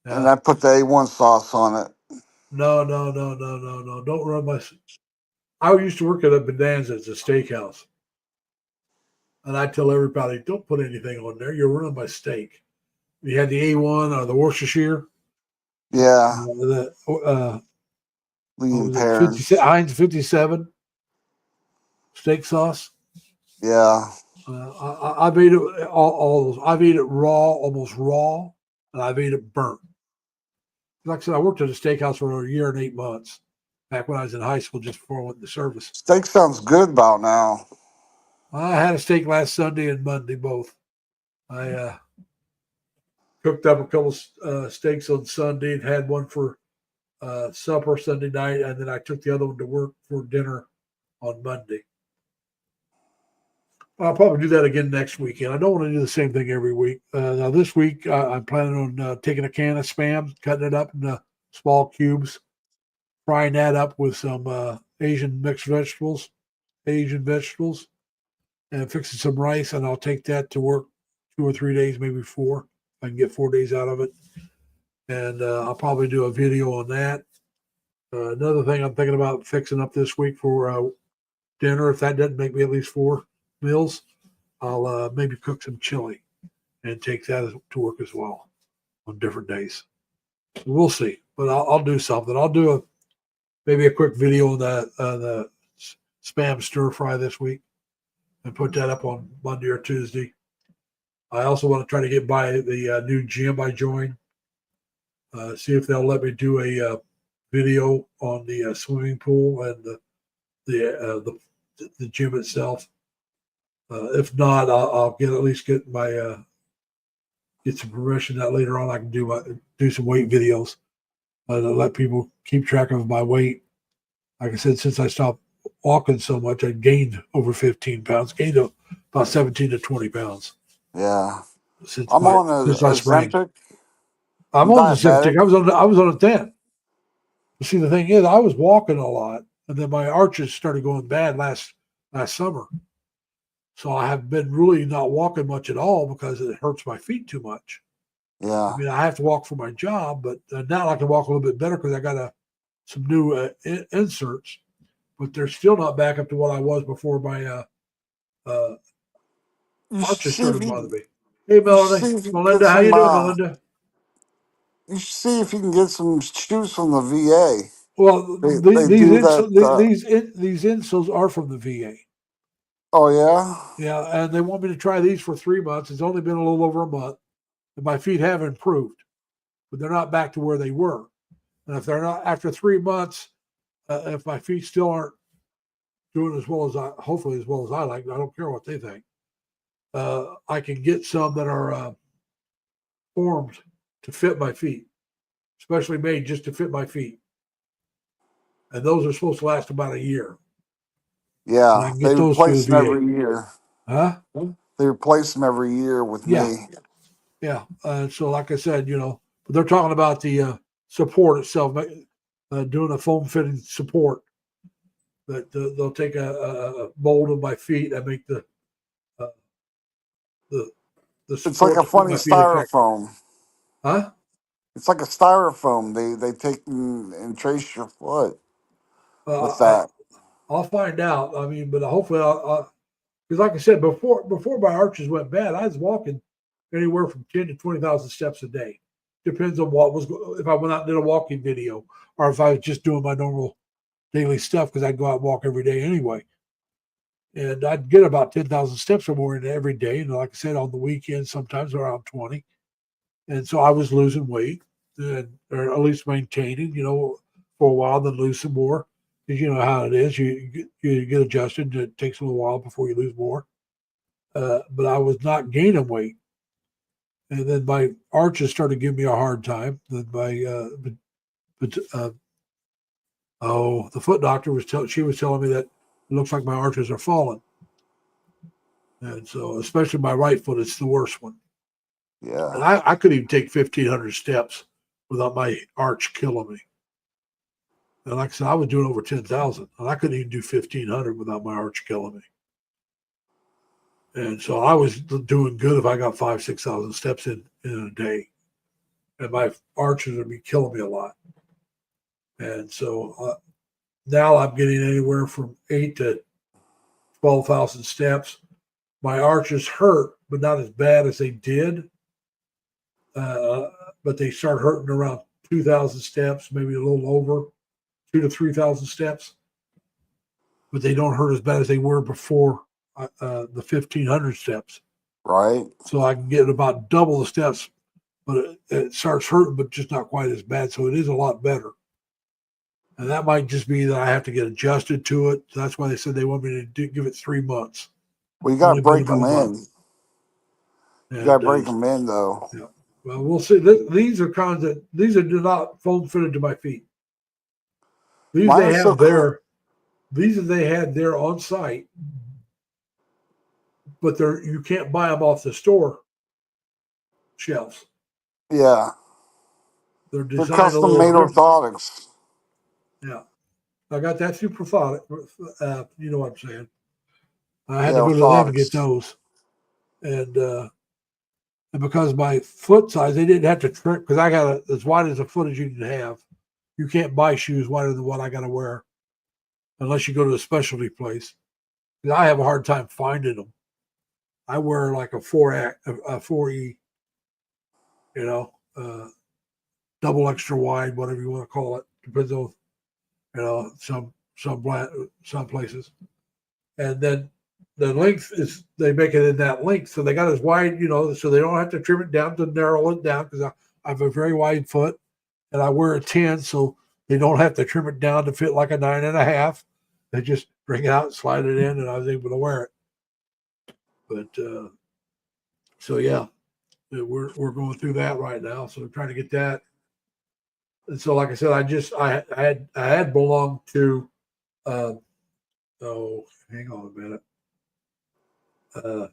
Speaker 2: And
Speaker 1: yeah,
Speaker 2: I put the A1 sauce on it.
Speaker 1: no, no, no, no, no, no. Don't run my. I used to work at a Bonanza, it's a steakhouse, and I tell everybody, don't put anything on there. You're ruining my steak. You had the A1 or the Worcestershire,
Speaker 2: Yeah.
Speaker 1: the what
Speaker 2: Lean
Speaker 1: was it, 50
Speaker 2: pears.
Speaker 1: Heinz 57 steak sauce.
Speaker 2: Yeah.
Speaker 1: I've ate it all those. I've ate it raw, almost raw, and I've ate it burnt. Like I said, I worked at a steakhouse for a year and 8 months back when I was in high school, just before I went into service.
Speaker 2: Steak sounds good about now.
Speaker 1: I had a steak last Sunday and Monday both. I cooked up a couple steaks on Sunday and had one for supper Sunday night, and then I took the other one to work for dinner on Monday. I'll probably do that again next weekend. I don't want to do the same thing every week. Now this week, I'm planning on taking a can of Spam, cutting it up into small cubes, frying that up with some Asian vegetables, and fixing some rice, and I'll take that to work 2 or 3 days, maybe 4. I can get 4 days out of it, and I'll probably do a video on that. Another thing I'm thinking about fixing up this week for dinner, if that doesn't make me at least 4 meals, I'll maybe cook some chili and take that to work as well on different days. So we'll see, but I'll do something. I'll do maybe a quick video on the Spam stir fry this week and put that up on Monday or Tuesday. I also want to try to get by the new gym I joined. See if they'll let me do a video on the swimming pool and the gym itself. If not, I'll at least get some permission that later on I can do some weight videos to let people keep track of my weight. Like I said, since I stopped walking so much, I gained over 15 pounds, gained about 17 to 20 pounds.
Speaker 2: Yeah.
Speaker 1: Since
Speaker 2: I'm on
Speaker 1: I sprang.
Speaker 2: Ozempic.
Speaker 1: I'm
Speaker 2: I'm
Speaker 1: on the Ozempic.
Speaker 2: diabetic.
Speaker 1: I was on a 10. See, the thing is, I was walking a lot, and then my arches started going bad last summer. So I have been really not walking much at all because it hurts my feet too much.
Speaker 2: Yeah.
Speaker 1: I mean, I have to walk for my job, but now I can walk a little bit better because I got some new inserts, but they're still not back up to what I was before my
Speaker 2: You should
Speaker 1: arches
Speaker 2: see if
Speaker 1: started
Speaker 2: you,
Speaker 1: bothering me. Hey,
Speaker 2: you should
Speaker 1: Melanie,
Speaker 2: see if you can get
Speaker 1: Melinda, how you
Speaker 2: some.
Speaker 1: doing, Melinda?
Speaker 2: You should see if you can get some shoes from the VA.
Speaker 1: Well,
Speaker 2: They do that.
Speaker 1: these insoles are from the VA.
Speaker 2: Oh yeah.
Speaker 1: Yeah, and they want me to try these for 3 months. It's only been a little over a month, and my feet have improved, but they're not back to where they were. And if they're not after 3 months, if my feet still aren't doing as well as hopefully as well as I like, I don't care what they think. I can get some that are formed to fit my feet, especially made just to fit my feet, and those are supposed to last about a year. And I
Speaker 2: Yeah.
Speaker 1: can
Speaker 2: They
Speaker 1: get those through
Speaker 2: replace them
Speaker 1: the VA.
Speaker 2: every year.
Speaker 1: Huh?
Speaker 2: They replace them every year with
Speaker 1: Yeah,
Speaker 2: me.
Speaker 1: yeah. So, like I said, but they're talking about the support itself, doing a foam fitting support. That they'll take a mold of my feet and make uh, the
Speaker 2: It's like
Speaker 1: support
Speaker 2: a
Speaker 1: to fit
Speaker 2: funny
Speaker 1: my feet exactly.
Speaker 2: styrofoam.
Speaker 1: Huh?
Speaker 2: It's like a styrofoam. They take and trace your foot with
Speaker 1: Uh,
Speaker 2: that.
Speaker 1: I'll find out. I mean, but hopefully, because like I said before my arches went bad, I was walking anywhere from 10 to 20,000 steps a day. Depends on if I went out and did a walking video, or if I was just doing my normal daily stuff because I'd go out and walk every day anyway. And I'd get about 10,000 steps or more in every day. And like I said, on the weekends, sometimes around 20. And so I was losing weight, or at least maintaining, for a while, then lose some more. Because you know how it is. You get adjusted. It takes a little while before you lose more. But I was not gaining weight. And then my arches started giving me a hard time. Then the foot doctor was telling me that it looks like my arches are falling. And so, especially my right foot, it's the worst one. And
Speaker 2: Yeah.
Speaker 1: I could even take 1,500 steps without my arch killing me. And like I said, I was doing over 10,000, and I couldn't even do 1,500 without my arch killing me. And so I was doing good if I got 5,000-6,000 steps in a day, and my arches would be killing me a lot. And so now I'm getting anywhere from 8 to 12,000 steps. My arches hurt, but not as bad as they did. But they start hurting around 2,000 steps, maybe a little over 2,000 to 3,000 steps. But they don't hurt as bad as they were before the 1,500 steps.
Speaker 2: Right.
Speaker 1: So I can get about double the steps, but it starts hurting, but just not quite as bad. So it is a lot better. And that might just be that I have to get adjusted to it. So that's why they said they want me to give it 3 months.
Speaker 2: Well, you got to
Speaker 1: Only been
Speaker 2: break
Speaker 1: about
Speaker 2: them
Speaker 1: a month.
Speaker 2: in. You got to
Speaker 1: And
Speaker 2: break them in, though.
Speaker 1: yeah. Well, we'll see. These are kinds that these are not foam fitted to my feet. These
Speaker 2: Mine
Speaker 1: they
Speaker 2: are so
Speaker 1: have
Speaker 2: cool.
Speaker 1: there. These they had there on site, but they're you can't buy them off the store shelves.
Speaker 2: Yeah,
Speaker 1: They're
Speaker 2: they're
Speaker 1: designed a
Speaker 2: custom
Speaker 1: little
Speaker 2: made
Speaker 1: different.
Speaker 2: orthotics.
Speaker 1: Yeah, I got that through Prothonic. You know what I'm saying? I had
Speaker 2: Yeah,
Speaker 1: to go to them to get
Speaker 2: orthotics.
Speaker 1: those, and because my foot size, they didn't have to trim because I got as wide as a foot as you can have. You can't buy shoes wider than what I got to wear unless you go to a specialty place. I have a hard time finding them. I wear like a 4E, you know, double extra wide, whatever you want to call it. Depends on, some places. And then the length is they make it in that length, so they got as wide, so they don't have to trim it down to narrow it down because I have a very wide foot and I wear a 10, so they don't have to trim it down to fit like a 9.5. They just bring it out, slide it in, and I was able to wear it. But so yeah, we're going through that right now. So we're trying to get that. And so, like I said, I had belonged to. Uh, oh, hang on a minute. Uh,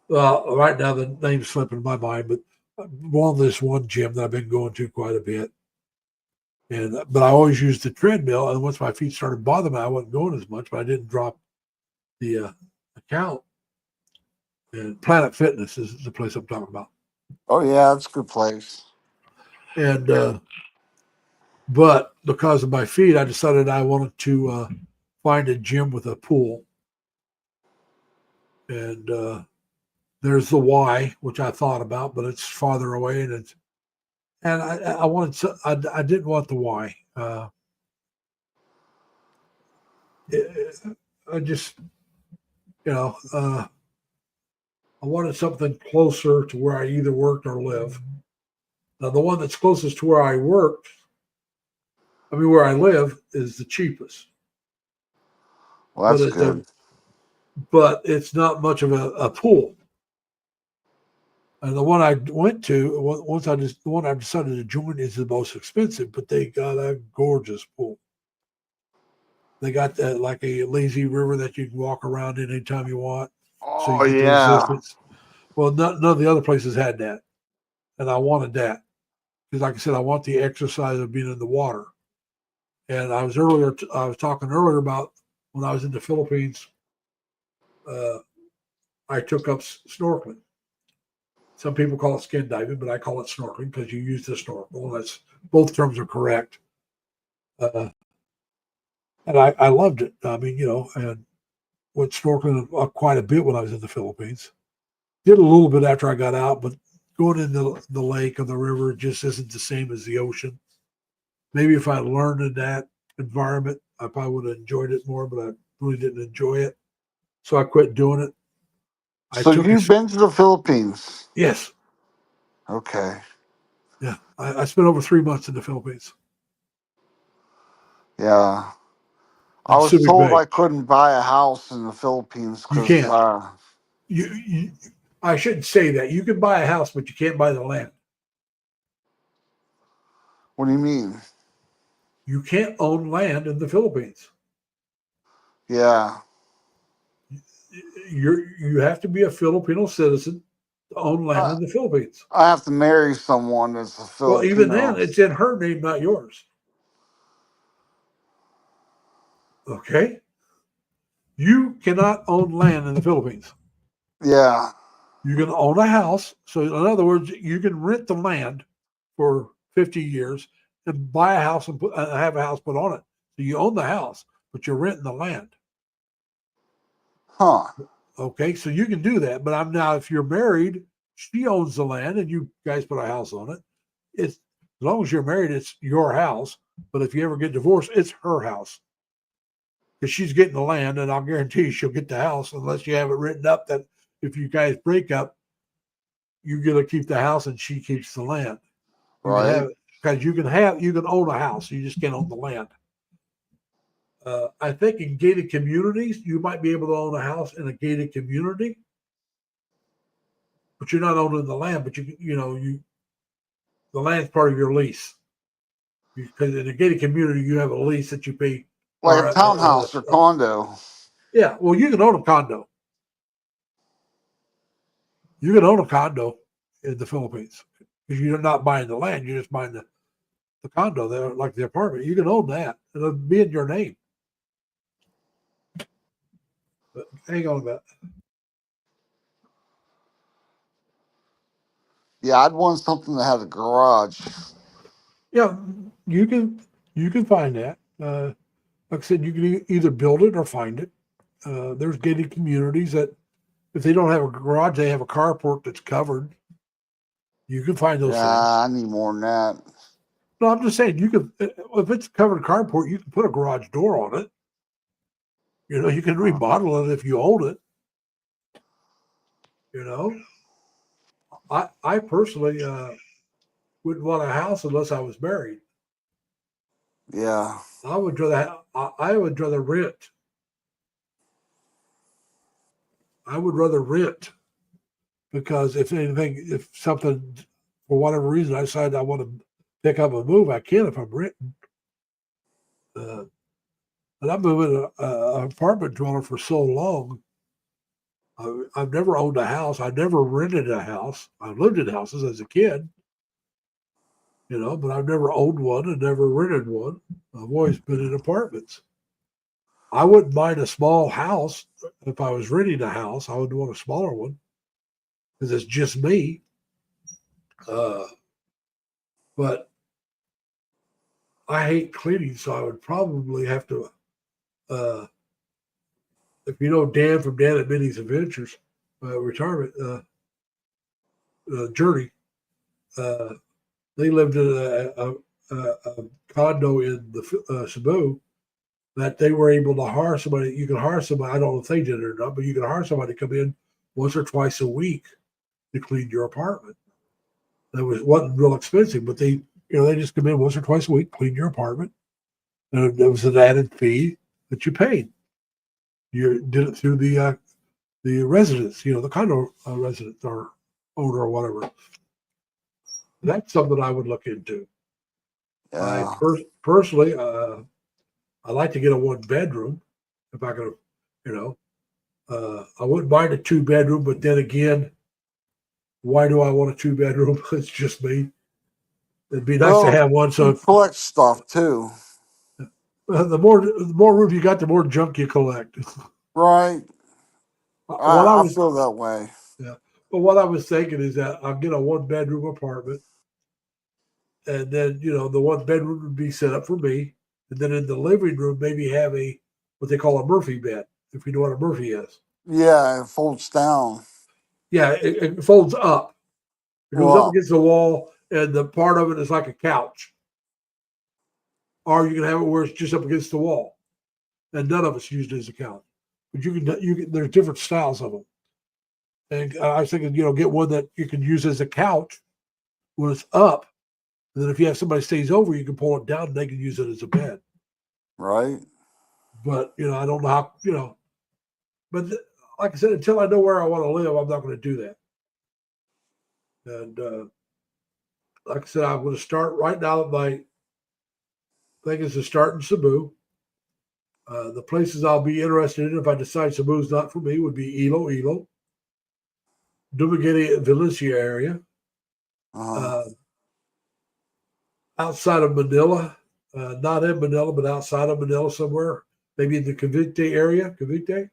Speaker 1: well, right now the name's slipping my mind, but belong to this one gym that I've been going to quite a bit. And but I always used the treadmill, and once my feet started bothering me, I wasn't going as much. But I didn't drop the account. And Planet Fitness is the place I'm talking about.
Speaker 2: Oh yeah, it's a good place.
Speaker 1: And but because of my feet, I decided I wanted to find a gym with a pool. And there's the Y, which I thought about, but it's farther away, and I wanted to, I didn't want the Y. I just I wanted something closer to where I either worked or live. Now the one that's closest to where where I live, is the cheapest,
Speaker 2: Well,
Speaker 1: but
Speaker 2: that's good.
Speaker 1: it's not much of a pool. And the one I went to, the one I decided to join is the most expensive, but they got a gorgeous pool. They got that like a lazy river that you can walk around in anytime you want, so you
Speaker 2: Oh
Speaker 1: get the
Speaker 2: yeah.
Speaker 1: resistance. Well, none of the other places had that, and I wanted that because, like I said, I want the exercise of being in the water. And I was talking earlier about when I was in the Philippines, uh, I took up snorkeling. Some people call it skin diving, but I call it snorkeling because you use the snorkel. That's both terms are correct. Uh, and I loved it. And went snorkeling quite a bit when I was in the Philippines. Did a little bit after I got out, but going into the lake or the river just isn't the same as the ocean. Maybe if I learned in that environment, I probably would have enjoyed it more, but I really didn't enjoy it. So I quit doing it. I
Speaker 2: So
Speaker 1: took a,
Speaker 2: you've been to the Philippines?
Speaker 1: yes,
Speaker 2: Okay.
Speaker 1: yeah. I spent over 3 months in the Philippines
Speaker 2: Yeah. I
Speaker 1: in
Speaker 2: was
Speaker 1: Subic
Speaker 2: told
Speaker 1: Bay.
Speaker 2: I couldn't buy a house in the Philippines
Speaker 1: You
Speaker 2: because,
Speaker 1: can't. You, I shouldn't say that. You can buy a house, but you can't buy the land.
Speaker 2: what do you mean?
Speaker 1: You can't own land in the Philippines.
Speaker 2: Yeah.
Speaker 1: You have to be a Filipino citizen to own land
Speaker 2: I,
Speaker 1: in the Philippines.
Speaker 2: I have to marry someone that's a
Speaker 1: Well, even then,
Speaker 2: Filipino.
Speaker 1: it's in her name, not yours. Okay, you cannot own land in the Philippines.
Speaker 2: Yeah.
Speaker 1: You can own a house. So, in other words, you can rent the land for 50 years and buy a house and have a house put on it. So you own the house, but you're renting the land.
Speaker 2: Huh.
Speaker 1: Okay, so you can do that. But I'm now, if you're married, she owns the land and you guys put a house on it. It's as long as you're married, it's your house. But if you ever get divorced, it's her house because she's getting the land, and I'll guarantee you she'll get the house unless you have it written up that if you guys break up, you get to keep the house and she keeps the land. You can have
Speaker 2: Right.
Speaker 1: it because you can own a house, you just can't own the land. I think in gated communities, you might be able to own a house in a gated community, but you're not owning the land. But the land's part of your lease. Because in a gated community, you have a lease that you pay,
Speaker 2: like
Speaker 1: or
Speaker 2: a townhouse or condo.
Speaker 1: yeah. Well, you can own a condo. You can own a condo in the Philippines because you're not buying the land; you're just buying the condo there, like the apartment. You can own that; it'll be in your name. But hang on a minute.
Speaker 2: Yeah, I'd want something that had a garage.
Speaker 1: Yeah, you can find that. Like I said, you can either build it or find it. There's gated communities that if they don't have a garage, they have a carport that's covered. You can find those things.
Speaker 2: Yeah, I need more than that.
Speaker 1: No, I'm just saying you can if it's a covered carport, you can put a garage door on it. You can remodel it if you own it. You know, I personally wouldn't want a house unless I was married.
Speaker 2: Yeah.
Speaker 1: I would rather rent. I would rather rent because if something for whatever reason I decide I want to pick up and move, I can if I'm renting. Uh, and I've been an apartment dweller for so long. I've never owned a house. I never rented a house. I lived in houses as a kid, but I've never owned one and never rented one. I've always been in apartments. I wouldn't mind a small house if I was renting a house. I would want a smaller one because it's just me. Uh, but I hate cleaning, so I would probably have to. Uh, if you know Dan from Dan at Minnie's Adventures, retirement journey, uh, they lived in a condo in the Cebu that they were able to hire somebody. You can hire somebody. I don't know if they did it or not, but you can hire somebody to come in once or twice a week to clean your apartment. That wasn't real expensive, but they just come in once or twice a week, clean your apartment, and there was an added fee that you paid. You did it through the residents, the condo residents or owner or whatever. That's something I would look into. I
Speaker 2: Yeah.
Speaker 1: personally, I like to get a 1 bedroom if I could, you know. I wouldn't mind a 2 bedroom, but then again, why do I want a 2 bedroom? It's just me. It'd be nice to
Speaker 2: Well,
Speaker 1: have one.
Speaker 2: you
Speaker 1: So
Speaker 2: collect stuff too.
Speaker 1: the more room you got, the more junk you collect.
Speaker 2: Right.
Speaker 1: What I
Speaker 2: I
Speaker 1: was
Speaker 2: feel that way.
Speaker 1: Yeah, but what I was thinking is that I'll get a 1 bedroom apartment, and then the 1 bedroom would be set up for me, and then in the living room maybe have a what they call a Murphy bed, if you know what a Murphy is.
Speaker 2: Yeah, it folds down.
Speaker 1: Yeah, it folds up. It goes up
Speaker 2: Well,
Speaker 1: against the wall, and the part of it is like a couch. Or you can have it where it's just up against the wall, and none of us use it as a couch. But you can. There's different styles of them, and I was thinking, get one that you can use as a couch when it's up. And then if you have somebody stays over, you can pull it down and they can use it as a bed.
Speaker 2: right.
Speaker 1: But I don't know how. But like I said, until I know where I want to live, I'm not going to do that. And like I said, I'm going to start right now. My thing is to start in Cebu. The places I'll be interested in if I decide Cebu's not for me would be Iloilo, Dumaguete, and Valencia area.
Speaker 2: Uh,
Speaker 1: Uh, Outside of Manila, not in Manila, but outside of Manila somewhere, maybe in the Cavite area. Cavite.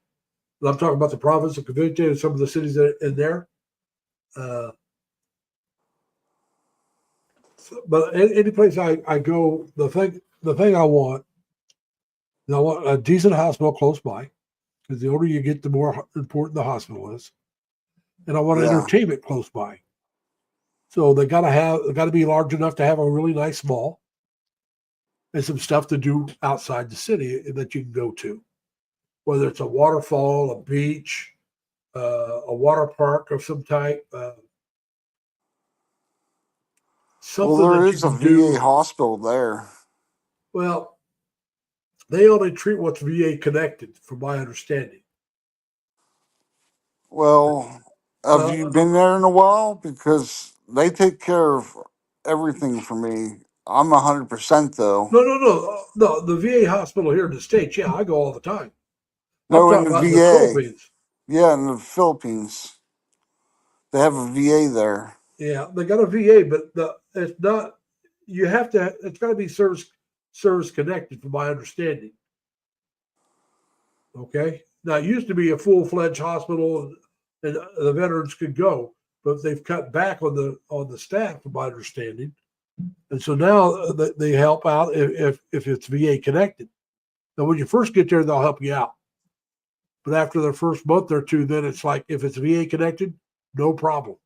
Speaker 1: I'm talking about the province of Cavite and some of the cities that are in there. Uh, but any place I go, the thing I want a decent hospital close by because the older you get, the more important the hospital is, and I want
Speaker 2: yeah.
Speaker 1: entertainment close by. So they got to be large enough to have a really nice mall and some stuff to do outside the city that you can go to, whether it's a waterfall, a beach, a water park of some type,
Speaker 2: Well,
Speaker 1: something
Speaker 2: there
Speaker 1: that you
Speaker 2: is a
Speaker 1: can
Speaker 2: VA
Speaker 1: do.
Speaker 2: hospital there.
Speaker 1: Well, they only treat what's VA connected, from my understanding.
Speaker 2: Well, Have you been there in a while? Because they take care of everything for me. I'm 100% though.
Speaker 1: no. The VA hospital here in the States, yeah, I go all the time. I'm
Speaker 2: No, in
Speaker 1: talking
Speaker 2: the
Speaker 1: about in the
Speaker 2: VA.
Speaker 1: Philippines.
Speaker 2: Yeah, in the Philippines. They have a VA there.
Speaker 1: Yeah, they got a VA, but it's not. You have to. It's got to be service connected, from my understanding. Okay. Now it used to be a full fledged hospital, and the veterans could go, but they've cut back on the staff, from my understanding, and so now they help out if it's VA connected. Now when you first get there, they'll help you out, but after the first month or two, then it's like if it's VA connected, no problem.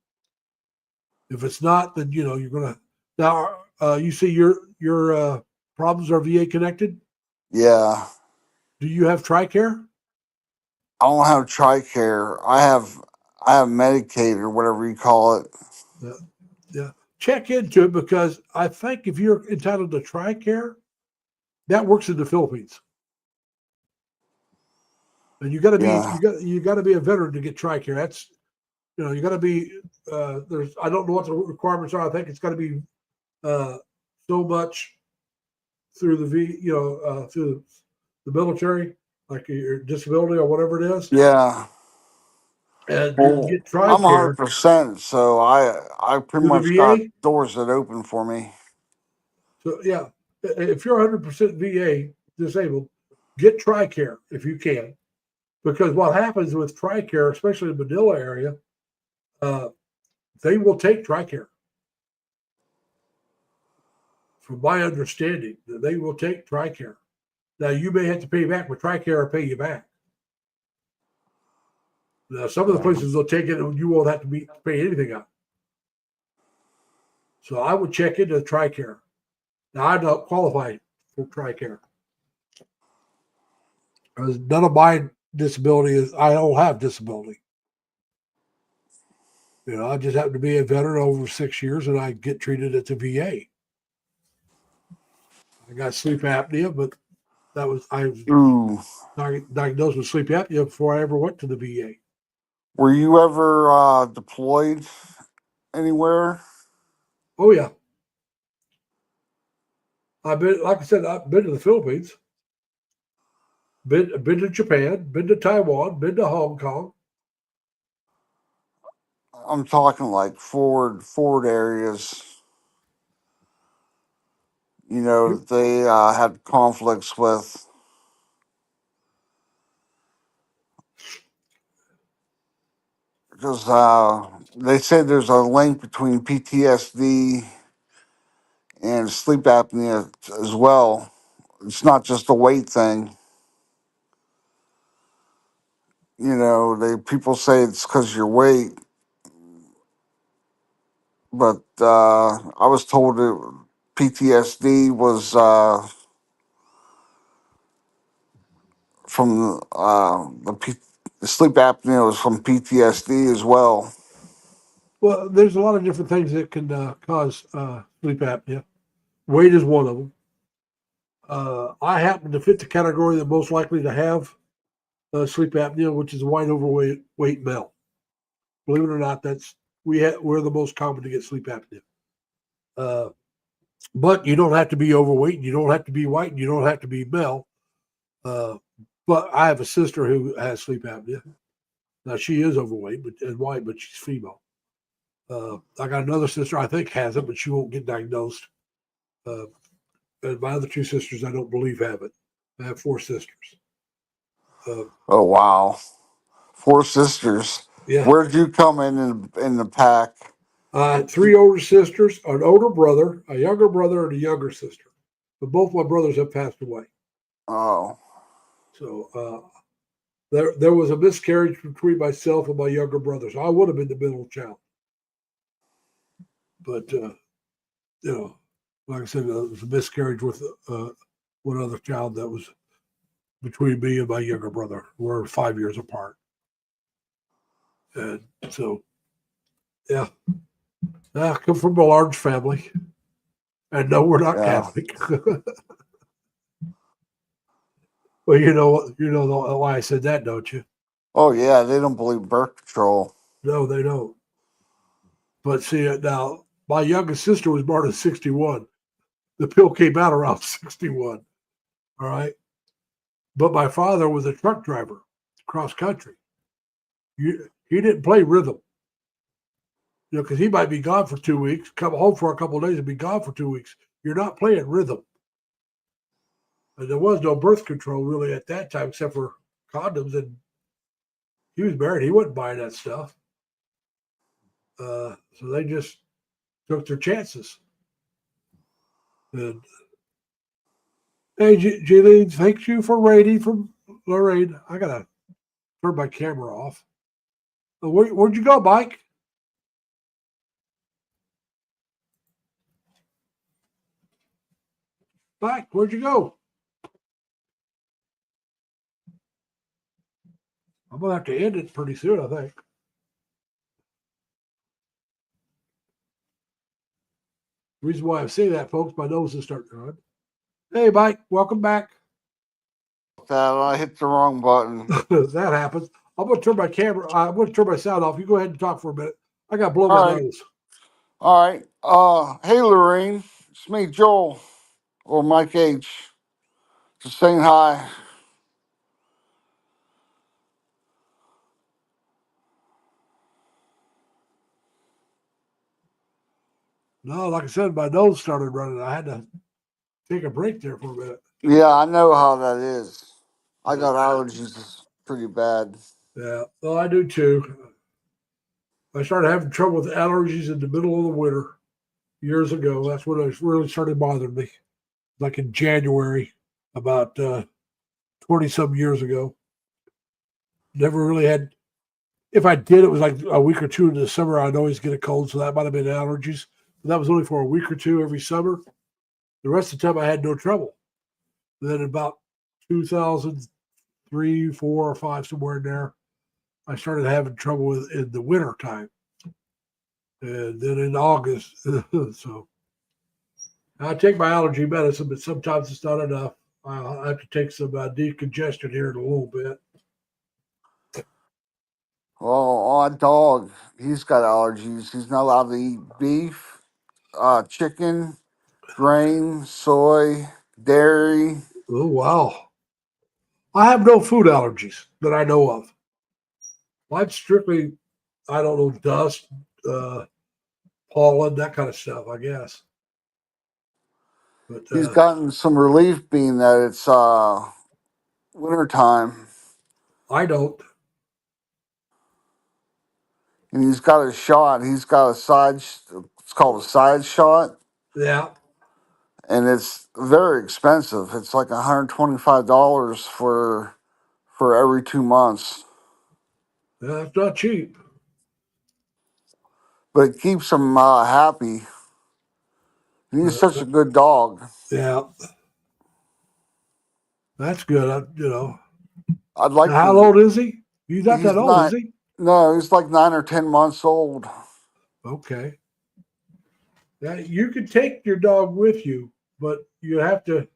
Speaker 1: If it's not, then you're gonna now. You see your problems are VA connected.
Speaker 2: Yeah.
Speaker 1: Do you have TRICARE?
Speaker 2: I don't have TRICARE. I have Medicaid or whatever you call it.
Speaker 1: Yeah, yeah. Check into it because I think if you're entitled to TRICARE, that works in the Philippines, and
Speaker 2: Yeah.
Speaker 1: you got to be a veteran to get TRICARE. That's you got to be there's I don't know what the requirements are. I think it's got to be uh, so much through the through the military, like your disability or whatever it is,
Speaker 2: Yeah.
Speaker 1: and you can
Speaker 2: Well,
Speaker 1: get
Speaker 2: I'm
Speaker 1: TRICARE
Speaker 2: 100%, so I pretty
Speaker 1: through the
Speaker 2: much got
Speaker 1: VA.
Speaker 2: doors that open for me.
Speaker 1: So yeah, if you're 100% VA disabled, get TRICARE if you can, because what happens with TRICARE, especially in the Manila area, uh, they will take TRICARE. From my understanding, they will take TRICARE. Now you may have to pay back, but TRICARE will pay you back. Now some of the
Speaker 2: Yeah.
Speaker 1: places will take it, and you won't have to pay anything out. So I would check into TRICARE. Now I don't qualify for TRICARE because none of my disability is. I don't have disability. I just happen to be a veteran over 6 years, and I get treated at the VA. I got sleep apnea, but I was
Speaker 2: Ooh.
Speaker 1: diagnosed with sleep apnea before I ever went to the VA.
Speaker 2: Were you ever deployed anywhere?
Speaker 1: Oh yeah, I've been like I said, I've been to the Philippines, been to Japan, been to Taiwan, been to Hong Kong.
Speaker 2: I'm talking like forward areas.
Speaker 1: You,
Speaker 2: They had conflicts with because they said there's a link between PTSD and sleep apnea as well. It's not just a weight thing. They people say it's because your weight, but I was told that PTSD was from the sleep apnea was from PTSD as well.
Speaker 1: well, there's a lot of different things that can cause sleep apnea. Weight is one of them. I happen to fit the category that most likely to have sleep apnea, which is a white overweight male. Believe it or not, we're the most common to get sleep apnea. Uh, but you don't have to be overweight, and you don't have to be white, and you don't have to be male. Uh, but I have a sister who has sleep apnea. Now she is overweight and white, but she's female. I got another sister I think has it, but she won't get diagnosed. Uh, and my other two sisters I don't believe have it. I have four sisters. Uh,
Speaker 2: Oh wow, four sisters.
Speaker 1: yeah,
Speaker 2: Where'd you come in the pack?
Speaker 1: I had three older sisters, an older brother, a younger brother, and a younger sister. But both my brothers have passed away.
Speaker 2: Oh,
Speaker 1: So there was a miscarriage between myself and my younger brother. So I would have been the middle child. But like I said, there was a miscarriage with one other child that was between me and my younger brother. We're 5 years apart. And so, yeah, I come from a large family. And no, we're not
Speaker 2: yeah.
Speaker 1: Catholic. Well, why I said that, don't you?
Speaker 2: Oh yeah, they don't believe birth control.
Speaker 1: No, they don't. But see, now my youngest sister was born in '61. The pill came out around '61. All right. But my father was a truck driver, cross country. He didn't play rhythm, because he might be gone for 2 weeks, come home for a couple of days, and be gone for 2 weeks. You're not playing rhythm. And there was no birth control really at that time, except for condoms. And he was married; he wasn't buying that stuff. So they just took their chances. And hey, Jaylene, thank you for rating from Lorraine. I gotta turn my camera off. Where'd you go, Mike? Mike, where'd you go? I'm gonna have to end it pretty soon, I think. The reason why I say that, folks, my nose is starting to run. Hey, Mike, welcome back.
Speaker 2: That I hit the wrong button.
Speaker 1: That happens. I'm gonna turn my camera. I'm gonna turn my sound off. You go ahead and talk for a minute. I gotta blow
Speaker 2: All
Speaker 1: my
Speaker 2: right.
Speaker 1: nose.
Speaker 2: All right. Hey, Lorraine. It's me, Joel, or Mike H. Just saying hi.
Speaker 1: No, like I said, my nose started running. I had to take a break there for a minute.
Speaker 2: Yeah, I know how that is. I got allergies pretty bad.
Speaker 1: Yeah, well, I do too. I started having trouble with allergies in the middle of the winter years ago. That's when it really started bothering me. Like in January, about 20 some years ago. Never really had. If I did, it was like a week or two in the summer. I'd always get a cold, so that might have been allergies. But that was only for a week or two every summer. The rest of the time, I had no trouble. And then about 2003, 4, or 5, somewhere in there, I started having trouble with in the winter time, and then in August. So I take my allergy medicine, but sometimes it's not enough. I'll have to take some decongestion here in a little bit.
Speaker 2: Well, our dog, he's got allergies. He's not allowed to eat beef, chicken, grain, soy, dairy.
Speaker 1: Oh wow! I have no food allergies that I know of. Mine's strictly, I don't know, dust, uh, pollen, that kind of stuff, I guess. But
Speaker 2: He's gotten some relief being that it's wintertime.
Speaker 1: I don't.
Speaker 2: And he's got a shot. He's got a it's called a side shot.
Speaker 1: Yeah,
Speaker 2: And it's very expensive. It's like $125 for every 2 months.
Speaker 1: that's not cheap.
Speaker 2: But it keeps him happy. He's such a
Speaker 1: Uh,
Speaker 2: good dog.
Speaker 1: yeah, that's good.
Speaker 2: I'd like
Speaker 1: Now, how
Speaker 2: to.
Speaker 1: old is he? He's not
Speaker 2: He's
Speaker 1: that old, is
Speaker 2: not.
Speaker 1: he?
Speaker 2: No, he's like 9 or 10 months old.
Speaker 1: Okay. Now, you could take your dog with you, but you have to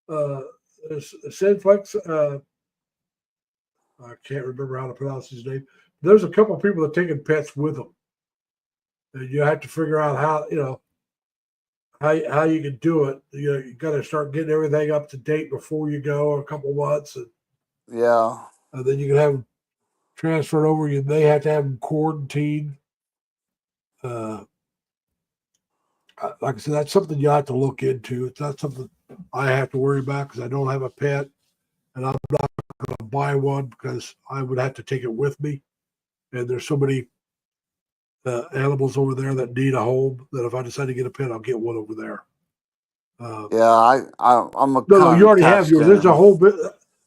Speaker 1: uh, Senflex. I can't remember how to pronounce his name. There's a couple of people that taking pets with them, and you have to figure out how how you can do it. You got to start getting everything up to date before you go a couple months,
Speaker 2: Yeah.
Speaker 1: and then you can have them transferred over. They have to have them quarantined. Uh, like I said, that's something you have to look into. It's not something I have to worry about because I don't have a pet, and I'm not going to buy one because I would have to take it with me. And there's so many animals over there that need a home that if I decide to get a pet, I'll get one over there.
Speaker 2: Yeah. I'm a
Speaker 1: No,
Speaker 2: kind
Speaker 1: you
Speaker 2: of
Speaker 1: already have
Speaker 2: attached
Speaker 1: yours.
Speaker 2: to
Speaker 1: There's a
Speaker 2: him.
Speaker 1: whole bit.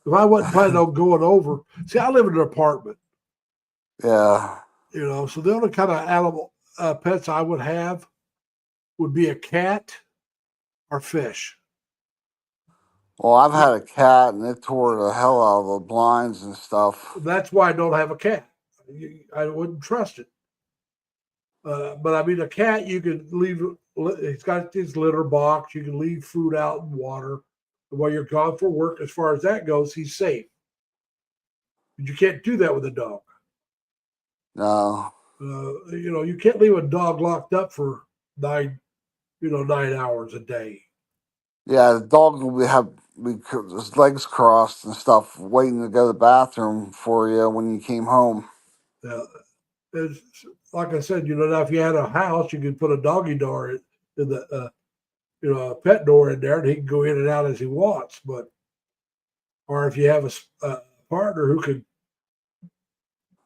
Speaker 1: If I wasn't planning on going over, see, I live in an apartment,
Speaker 2: Yeah.
Speaker 1: so the only kind of animal pets I would have would be a cat or fish.
Speaker 2: Well, I've had a cat and it tore the hell out of the blinds and stuff.
Speaker 1: That's why I don't have a cat. I wouldn't trust it. But I mean, a cat, you can leave, it's got this litter box. You can leave food out and water. And while you're gone for work, as far as that goes, he's safe. But you can't do that with a dog.
Speaker 2: No.
Speaker 1: You can't leave a dog locked up for 9 hours a day.
Speaker 2: Yeah, the dog will have his legs crossed and stuff, waiting to go to the bathroom for you when you came home.
Speaker 1: Uh, it's, like I said, now if you had a house, you could put a doggy door in the, a pet door in there, and he can go in and out as he wants. Or if you have a partner who could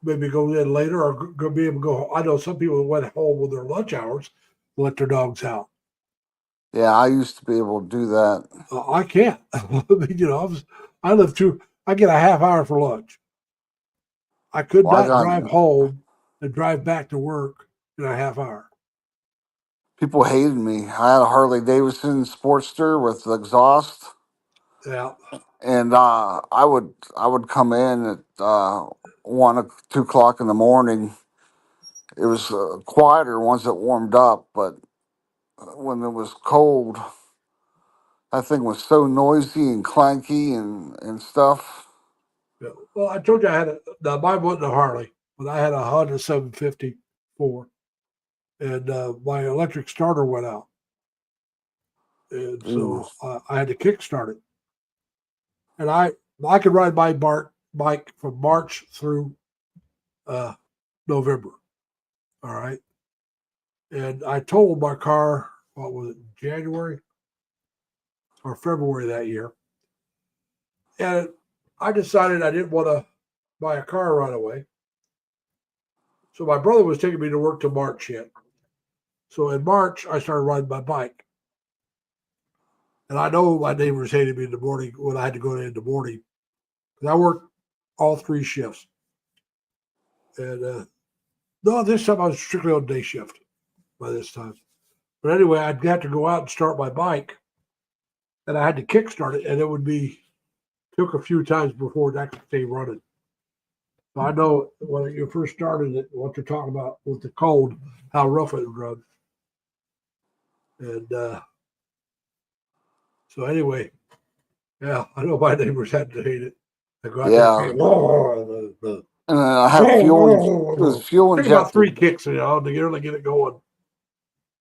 Speaker 1: maybe go in later or go be able to go. I know some people went home with their lunch hours, let their dogs out.
Speaker 2: Yeah, I used to be able to do that.
Speaker 1: I can't. I live I get a half hour for lunch. I could
Speaker 2: Well, I
Speaker 1: not
Speaker 2: got
Speaker 1: drive home and drive back to work in a half hour.
Speaker 2: people hated me. I had a Harley Davidson Sportster with exhaust,
Speaker 1: Yeah,
Speaker 2: and I would come in at 1 or 2 o'clock in the morning. It was quieter once it warmed up, but when it was cold, that thing was so noisy and clanky and stuff.
Speaker 1: yeah. Well, I told you I had now mine wasn't a Harley, but I had a Honda 754, and my electric starter went out, and
Speaker 2: Ooh.
Speaker 1: so I had to kickstart it. And I could ride my bike from March through uh, November. All right. And I totaled my car, what was it, January or February that year. And I decided I didn't want to buy a car right away. So my brother was taking me to work to March yet. So in March, I started riding my bike. And I know my neighbors hated me in the morning when I had to go in the morning. Because I worked all 3 shifts. And no, this time I was strictly on day shift by this time. But anyway, I'd have to go out and start my bike. And I had to kickstart it. And it would took a few times before it actually stayed running. So I know when you first started it, what you're talking about with the cold, how rough it would run. And so anyway, yeah, I know my neighbors had to hate it. They go out there and
Speaker 2: Yeah,
Speaker 1: say,
Speaker 2: and then I had it was fuel
Speaker 1: take about 3
Speaker 2: injected.
Speaker 1: kicks, to really get it going.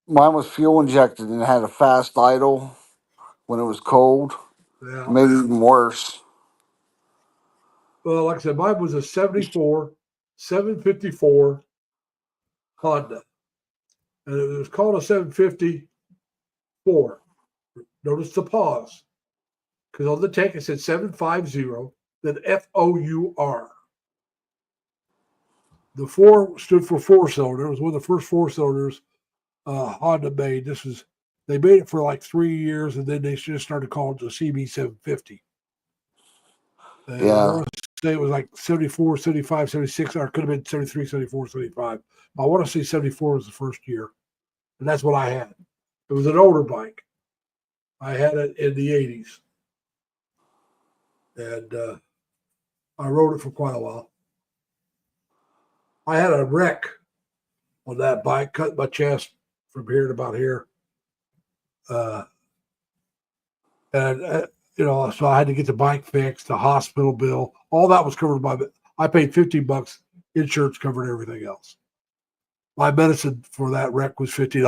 Speaker 2: Mine was fuel injected and it had a fast idle when it was cold.
Speaker 1: Yeah.
Speaker 2: Made it even worse.
Speaker 1: Well, like I said, mine was a 74, 754 Honda. And it was called a 754. Notice the pause. Because on the tank it said 750, then FOUR. The 4 stood for 4-cylinder. It was one of the first 4-cylinders Honda made. They made it for like 3 years, and then they just started calling it the CB750. And I
Speaker 2: Yeah,
Speaker 1: want to say it was like 74, 75, 76, or it could have been 73, 74, 75. I want to say 74 was the first year, and that's what I had. It was an older bike. I had it in the 80s, and I rode it for quite a while. I had a wreck on that bike, cut my chest from here to about here. Uh, and so I had to get the bike fixed, the hospital bill, all that was covered by. I paid $15. Insurance covered everything else. My medicine for that wreck was $50.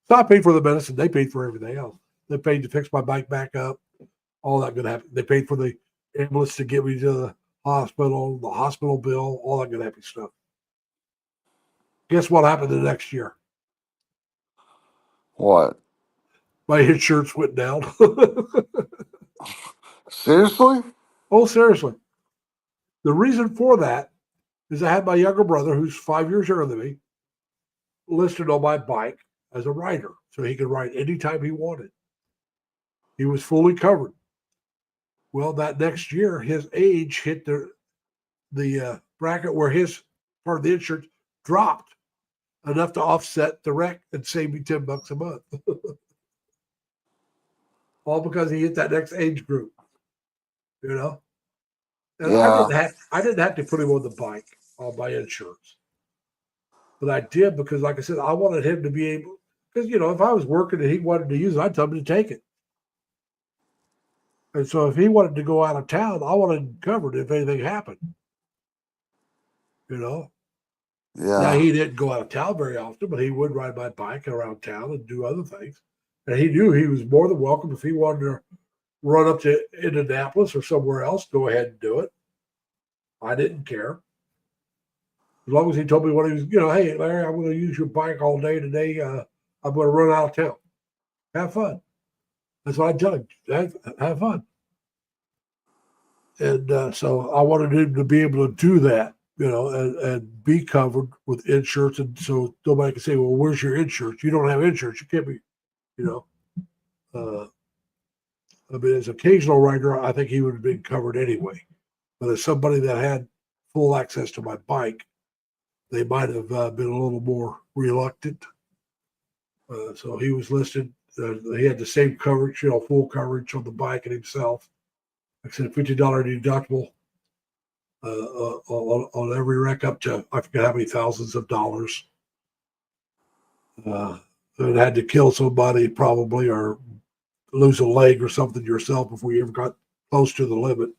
Speaker 1: So I paid for the medicine. They paid for everything else. They paid to fix my bike back up. All that good happen. They paid for the ambulance to get me to the hospital bill, all that good happy stuff. Guess what happened the next year?
Speaker 2: what?
Speaker 1: My insurance went down.
Speaker 2: Seriously?
Speaker 1: Oh, seriously. The reason for that is I had my younger brother, who's 5 years younger than me, listed on my bike as a rider, so he could ride anytime he wanted. He was fully covered. Well, that next year, his age hit the bracket where his part of the insurance dropped enough to offset the wreck and save me $10 a month. All because he hit that next age group, you know. And
Speaker 2: Yeah,
Speaker 1: I didn't have to put him on the bike on my insurance, but I did because, like I said, I wanted him to be able. Because if I was working and he wanted to use it, I'd tell him to take it. And so if he wanted to go out of town, I wanted him covered if anything happened. you know. Now
Speaker 2: Yeah.
Speaker 1: he didn't go out of town very often, but he would ride my bike around town and do other things. And he knew he was more than welcome if he wanted to run up to Indianapolis or somewhere else, go ahead and do it. I didn't care. As long as he told me what he was, hey, Larry, I'm going to use your bike all day today. I'm going to run out of town. Have fun. That's what I tell him. Have fun. And so I wanted him to be able to do that, and be covered with insurance. And so nobody can say, well, where's your insurance? You don't have insurance. You can't be, you know. I mean, as an occasional rider, I think he would have been covered anyway. But as somebody that had full access to my bike, they might have been a little more reluctant. So he was listed. He had the same coverage, full coverage on the bike and himself. Like I said, $50 deductible on every wreck up to I forget how many thousands of dollars. It had to kill somebody probably or lose a leg or something yourself before you ever got close to the limit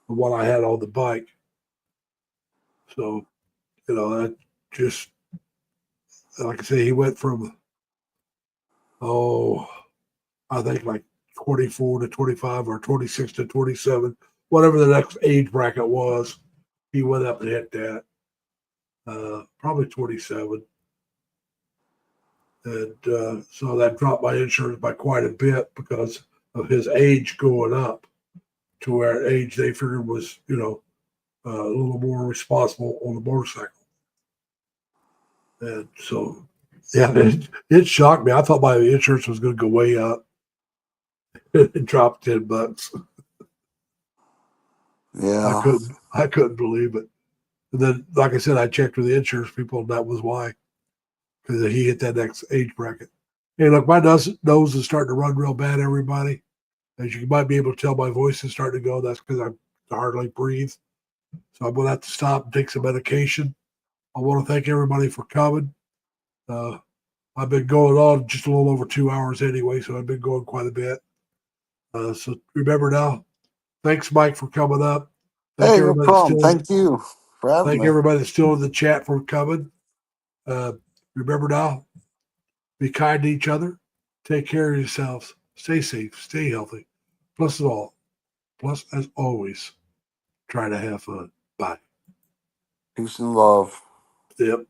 Speaker 1: of what I had on the bike. So, that just, like I say, he went from, I think like 24 to 25 or 26 to 27, whatever the next age bracket was. He went up and hit that. Probably 27. And so that dropped my insurance by quite a bit because of his age going up to where age they figured was, a little more responsible on the motorcycle. And so, yeah, it shocked me. I thought my insurance was going to go way up. It dropped $10.
Speaker 2: Yeah.
Speaker 1: I couldn't believe it. And then, like I said, I checked with the insurance people, and that was why, because he hit that next age bracket. Hey, look, my nose is starting to run real bad, everybody. As you might be able to tell, my voice is starting to go. That's because I hardly breathe. So I'm going to have to stop and take some medication. I want to thank everybody for coming. I've been going on just a little over 2 hours anyway, so I've been going quite a bit. So remember now, thanks, Mike, for coming up. Thank
Speaker 2: Hey, no
Speaker 1: everybody that's
Speaker 2: problem.
Speaker 1: still
Speaker 2: Thank you for having
Speaker 1: thank
Speaker 2: me.
Speaker 1: everybody that's still in the chat for coming. Remember now, be kind to each other. Take care of yourselves. Stay safe. Stay healthy. Plus as always, try to have fun. Bye.
Speaker 2: Peace and love.
Speaker 1: Yep.